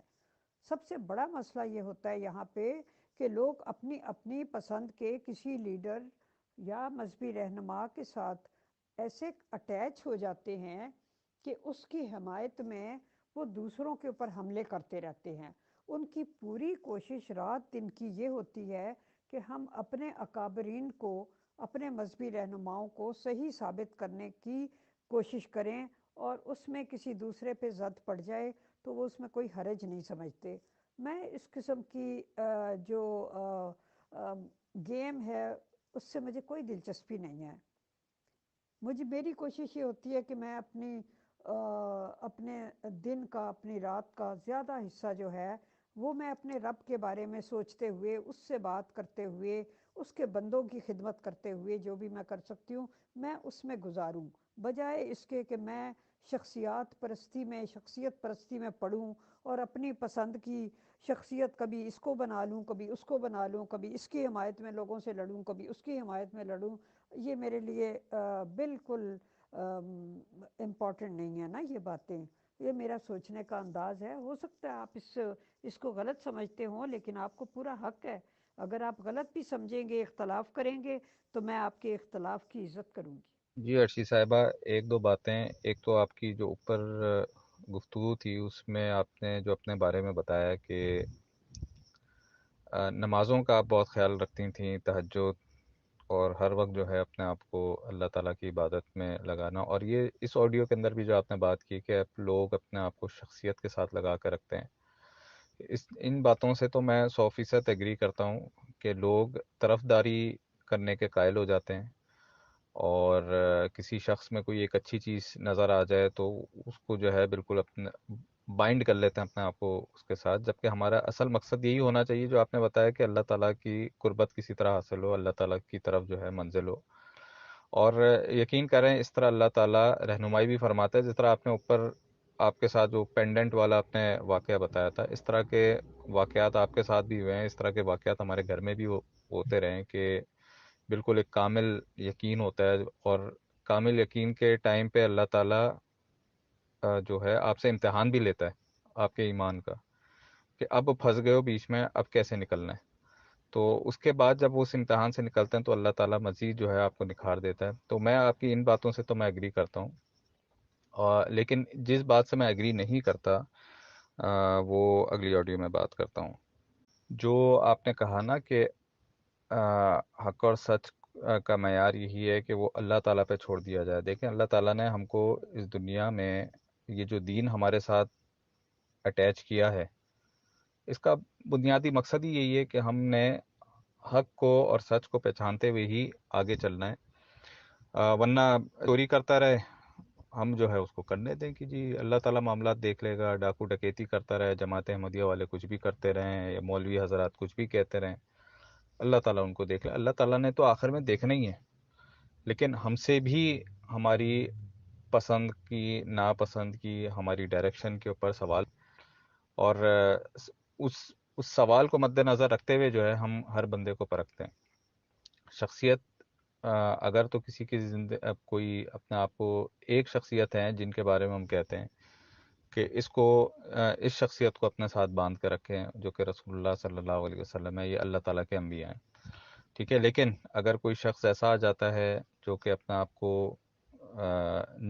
سب سے بڑا مسئلہ یہ ہوتا ہے یہاں پہ کہ لوگ اپنی اپنی پسند کے کسی لیڈر یا مذہبی رہنما کے ساتھ ایسے اٹیچ ہو جاتے ہیں کہ اس کی حمایت میں وہ دوسروں کے اوپر حملے کرتے رہتے ہیں۔ ان کی پوری کوشش رات دن کی یہ ہوتی ہے کہ ہم اپنے اکابرین کو، اپنے مذہبی رہنماؤں کو صحیح ثابت کرنے کی کوشش کریں، اور اس میں کسی دوسرے پہ زد پڑ جائے تو وہ اس میں کوئی حرج نہیں سمجھتے۔ میں اس قسم کی جو گیم ہے اس سے مجھے کوئی دلچسپی نہیں ہے۔ میری کوشش یہ ہوتی ہے کہ میں اپنے دن کا، اپنی رات کا زیادہ حصہ جو ہے وہ میں اپنے رب کے بارے میں سوچتے ہوئے، اس سے بات کرتے ہوئے، اس کے بندوں کی خدمت کرتے ہوئے جو بھی میں کر سکتی ہوں میں اس میں گزاروں، بجائے اس کے کہ میں شخصیت پرستی میں پڑھوں اور اپنی پسند کی شخصیت کبھی اس کو بنا لوں، کبھی اس کو بنا لوں، کبھی اس کی حمایت میں لوگوں سے لڑوں، کبھی اس کی حمایت میں لڑوں۔ یہ میرے لیے بالکل امپورٹنٹ نہیں ہے نا یہ باتیں، یہ میرا سوچنے کا انداز ہے۔ ہو سکتا ہے آپ اس کو غلط سمجھتے ہوں، لیکن آپ کو پورا حق ہے، اگر آپ غلط بھی سمجھیں گے، اختلاف کریں گے تو میں آپ کے اختلاف کی عزت کروں گی۔ جی عرشی صاحبہ، ایک دو باتیں، ایک تو آپ کی جو اوپر گفتگو تھی اس میں آپ نے جو اپنے بارے میں بتایا کہ نمازوں کا آپ بہت خیال رکھتی تھیں، تہجد، اور ہر وقت جو ہے اپنے آپ کو اللہ تعالیٰ کی عبادت میں لگانا، اور یہ اس آڈیو کے اندر بھی جو آپ نے بات کی کہ لوگ اپنے آپ کو شخصیت کے ساتھ لگا کر رکھتے ہیں، ان باتوں سے تو میں 100% ایگری کرتا ہوں کہ لوگ طرفداری کرنے کے قائل ہو جاتے ہیں، اور کسی شخص میں کوئی ایک اچھی چیز نظر آ جائے تو اس کو جو ہے بالکل بائنڈ کر لیتے ہیں اپنے آپ کو اس کے ساتھ، جبکہ ہمارا اصل مقصد یہی ہونا چاہیے جو آپ نے بتایا کہ اللہ تعالیٰ کی قربت کسی طرح حاصل ہو، اللہ تعالیٰ کی طرف جو ہے منزل ہو. اور یقین کریں اس طرح اللہ تعالیٰ رہنمائی بھی فرماتا ہے، جس طرح آپ نے اوپر آپ کے ساتھ جو پینڈنٹ والا آپ نے واقعہ بتایا تھا، اس طرح کے واقعات آپ کے ساتھ بھی ہوئے ہیں، اس طرح کے واقعات ہمارے گھر میں بھی ہوتے رہے ہیں کہ بالکل ایک کامل یقین ہوتا ہے، اور کامل یقین کے ٹائم پہ اللہ تعالیٰ جو ہے آپ سے امتحان بھی لیتا ہے آپ کے ایمان کا، کہ اب پھنس گئے ہو بیچ میں، اب کیسے نکلنا ہے. تو اس کے بعد جب وہ اس امتحان سے نکلتے ہیں تو اللہ تعالیٰ مزید جو ہے آپ کو نکھار دیتا ہے. تو میں آپ کی ان باتوں سے تو میں ایگری کرتا ہوں، لیکن جس بات سے میں ایگری نہیں کرتا وہ اگلی آڈیو میں بات کرتا ہوں. جو آپ نے کہا نا کہ حق اور سچ کا معیار یہی ہے کہ وہ اللہ تعالیٰ پہ چھوڑ دیا جائے. دیکھیں اللہ تعالیٰ نے ہم کو اس دنیا میں یہ جو دین ہمارے ساتھ اٹیچ کیا ہے، اس کا بنیادی مقصد ہی یہی ہے کہ ہم نے حق کو اور سچ کو پہچانتے ہوئے ہی آگے چلنا ہے. ورنہ چوری کرتا رہے ہم جو ہے اس کو کرنے دیں کہ جی اللہ تعالیٰ معاملات دیکھ لے گا، ڈاکو ڈکیتی کرتا رہے، جماعت احمدیہ والے کچھ بھی کرتے رہیں یا مولوی حضرات کچھ بھی کہتے رہیں، اللہ تعالیٰ ان کو دیکھ لے. اللہ تعالیٰ نے تو آخر میں دیکھنا ہی ہے، لیکن ہم سے بھی ہماری پسند کی ناپسند کی ہماری ڈائریکشن کے اوپر سوال، اور اس سوال کو مد نظر رکھتے ہوئے جو ہے ہم ہر بندے کو پرکھتے ہیں. شخصیت اگر تو کسی کی کوئی اپنے آپ کو ایک شخصیت ہے جن کے بارے میں ہم کہتے ہیں کہ اس کو اس شخصیت کو اپنے ساتھ باندھ کے رکھیں، جو کہ رسول اللہ صلی اللہ علیہ وسلم ہے، یہ اللہ تعالیٰ کے انبیاء ہیں. ٹھیک ہے، لیکن اگر کوئی شخص ایسا آ جاتا ہے جو کہ اپنے آپ کو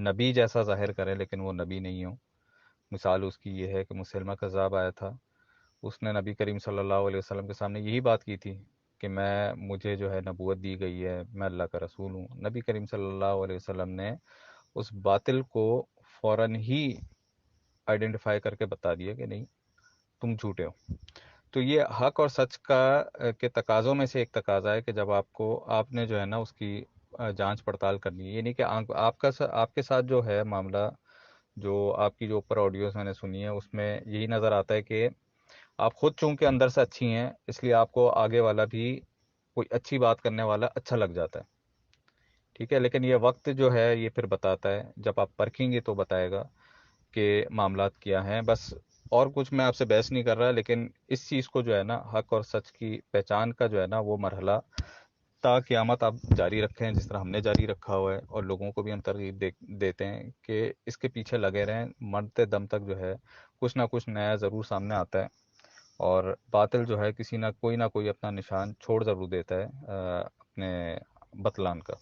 نبی جیسا ظاہر کرے لیکن وہ نبی نہیں ہو، مثال اس کی یہ ہے کہ مسلمہ کذاب آیا تھا، اس نے نبی کریم صلی اللہ علیہ وسلم کے سامنے یہی بات کی تھی کہ مجھے جو ہے نبوت دی گئی ہے، میں اللہ کا رسول ہوں. نبی کریم صلی اللہ علیہ وسلم نے اس باطل کو فوراً ہی آئیڈینٹیفائی کر کے بتا دیا کہ نہیں تم جھوٹے ہو. تو یہ حق اور سچ کے تقاضوں میں سے ایک تقاضا ہے کہ جب آپ نے جو ہے نا اس کی جانچ پڑتال کرنی ہے. یہ نہیں کہ آپ کے ساتھ جو ہے معاملہ، جو آپ کی جو اوپر آڈیوز میں نے سنی ہے اس میں یہی نظر آتا ہے کہ آپ خود چونکہ اندر سے اچھی ہیں اس لیے آپ کو آگے والا بھی کوئی اچھی بات کرنے والا اچھا لگ جاتا ہے. ٹھیک ہے، لیکن یہ وقت جو ہے یہ پھر بتاتا ہے، جب آپ پرکھیں گے تو بتائے گا کہ معاملات کیا ہیں. بس اور کچھ میں آپ سے بحث نہیں کر رہا، لیکن اس چیز کو جو ہے نا حق اور سچ کی پہچان کا جو ہے نا وہ مرحلہ تا قیامت آپ جاری رکھیں، جس طرح ہم نے جاری رکھا ہوا ہے، اور لوگوں کو بھی ہم ترغیب دیتے ہیں کہ اس کے پیچھے لگے رہیں. مرتے دم تک جو ہے کچھ نہ کچھ نیا ضرور سامنے آتا ہے، اور باطل جو ہے کسی نہ کوئی اپنا نشان چھوڑ ضرور دیتا ہے اپنے بتلان کا.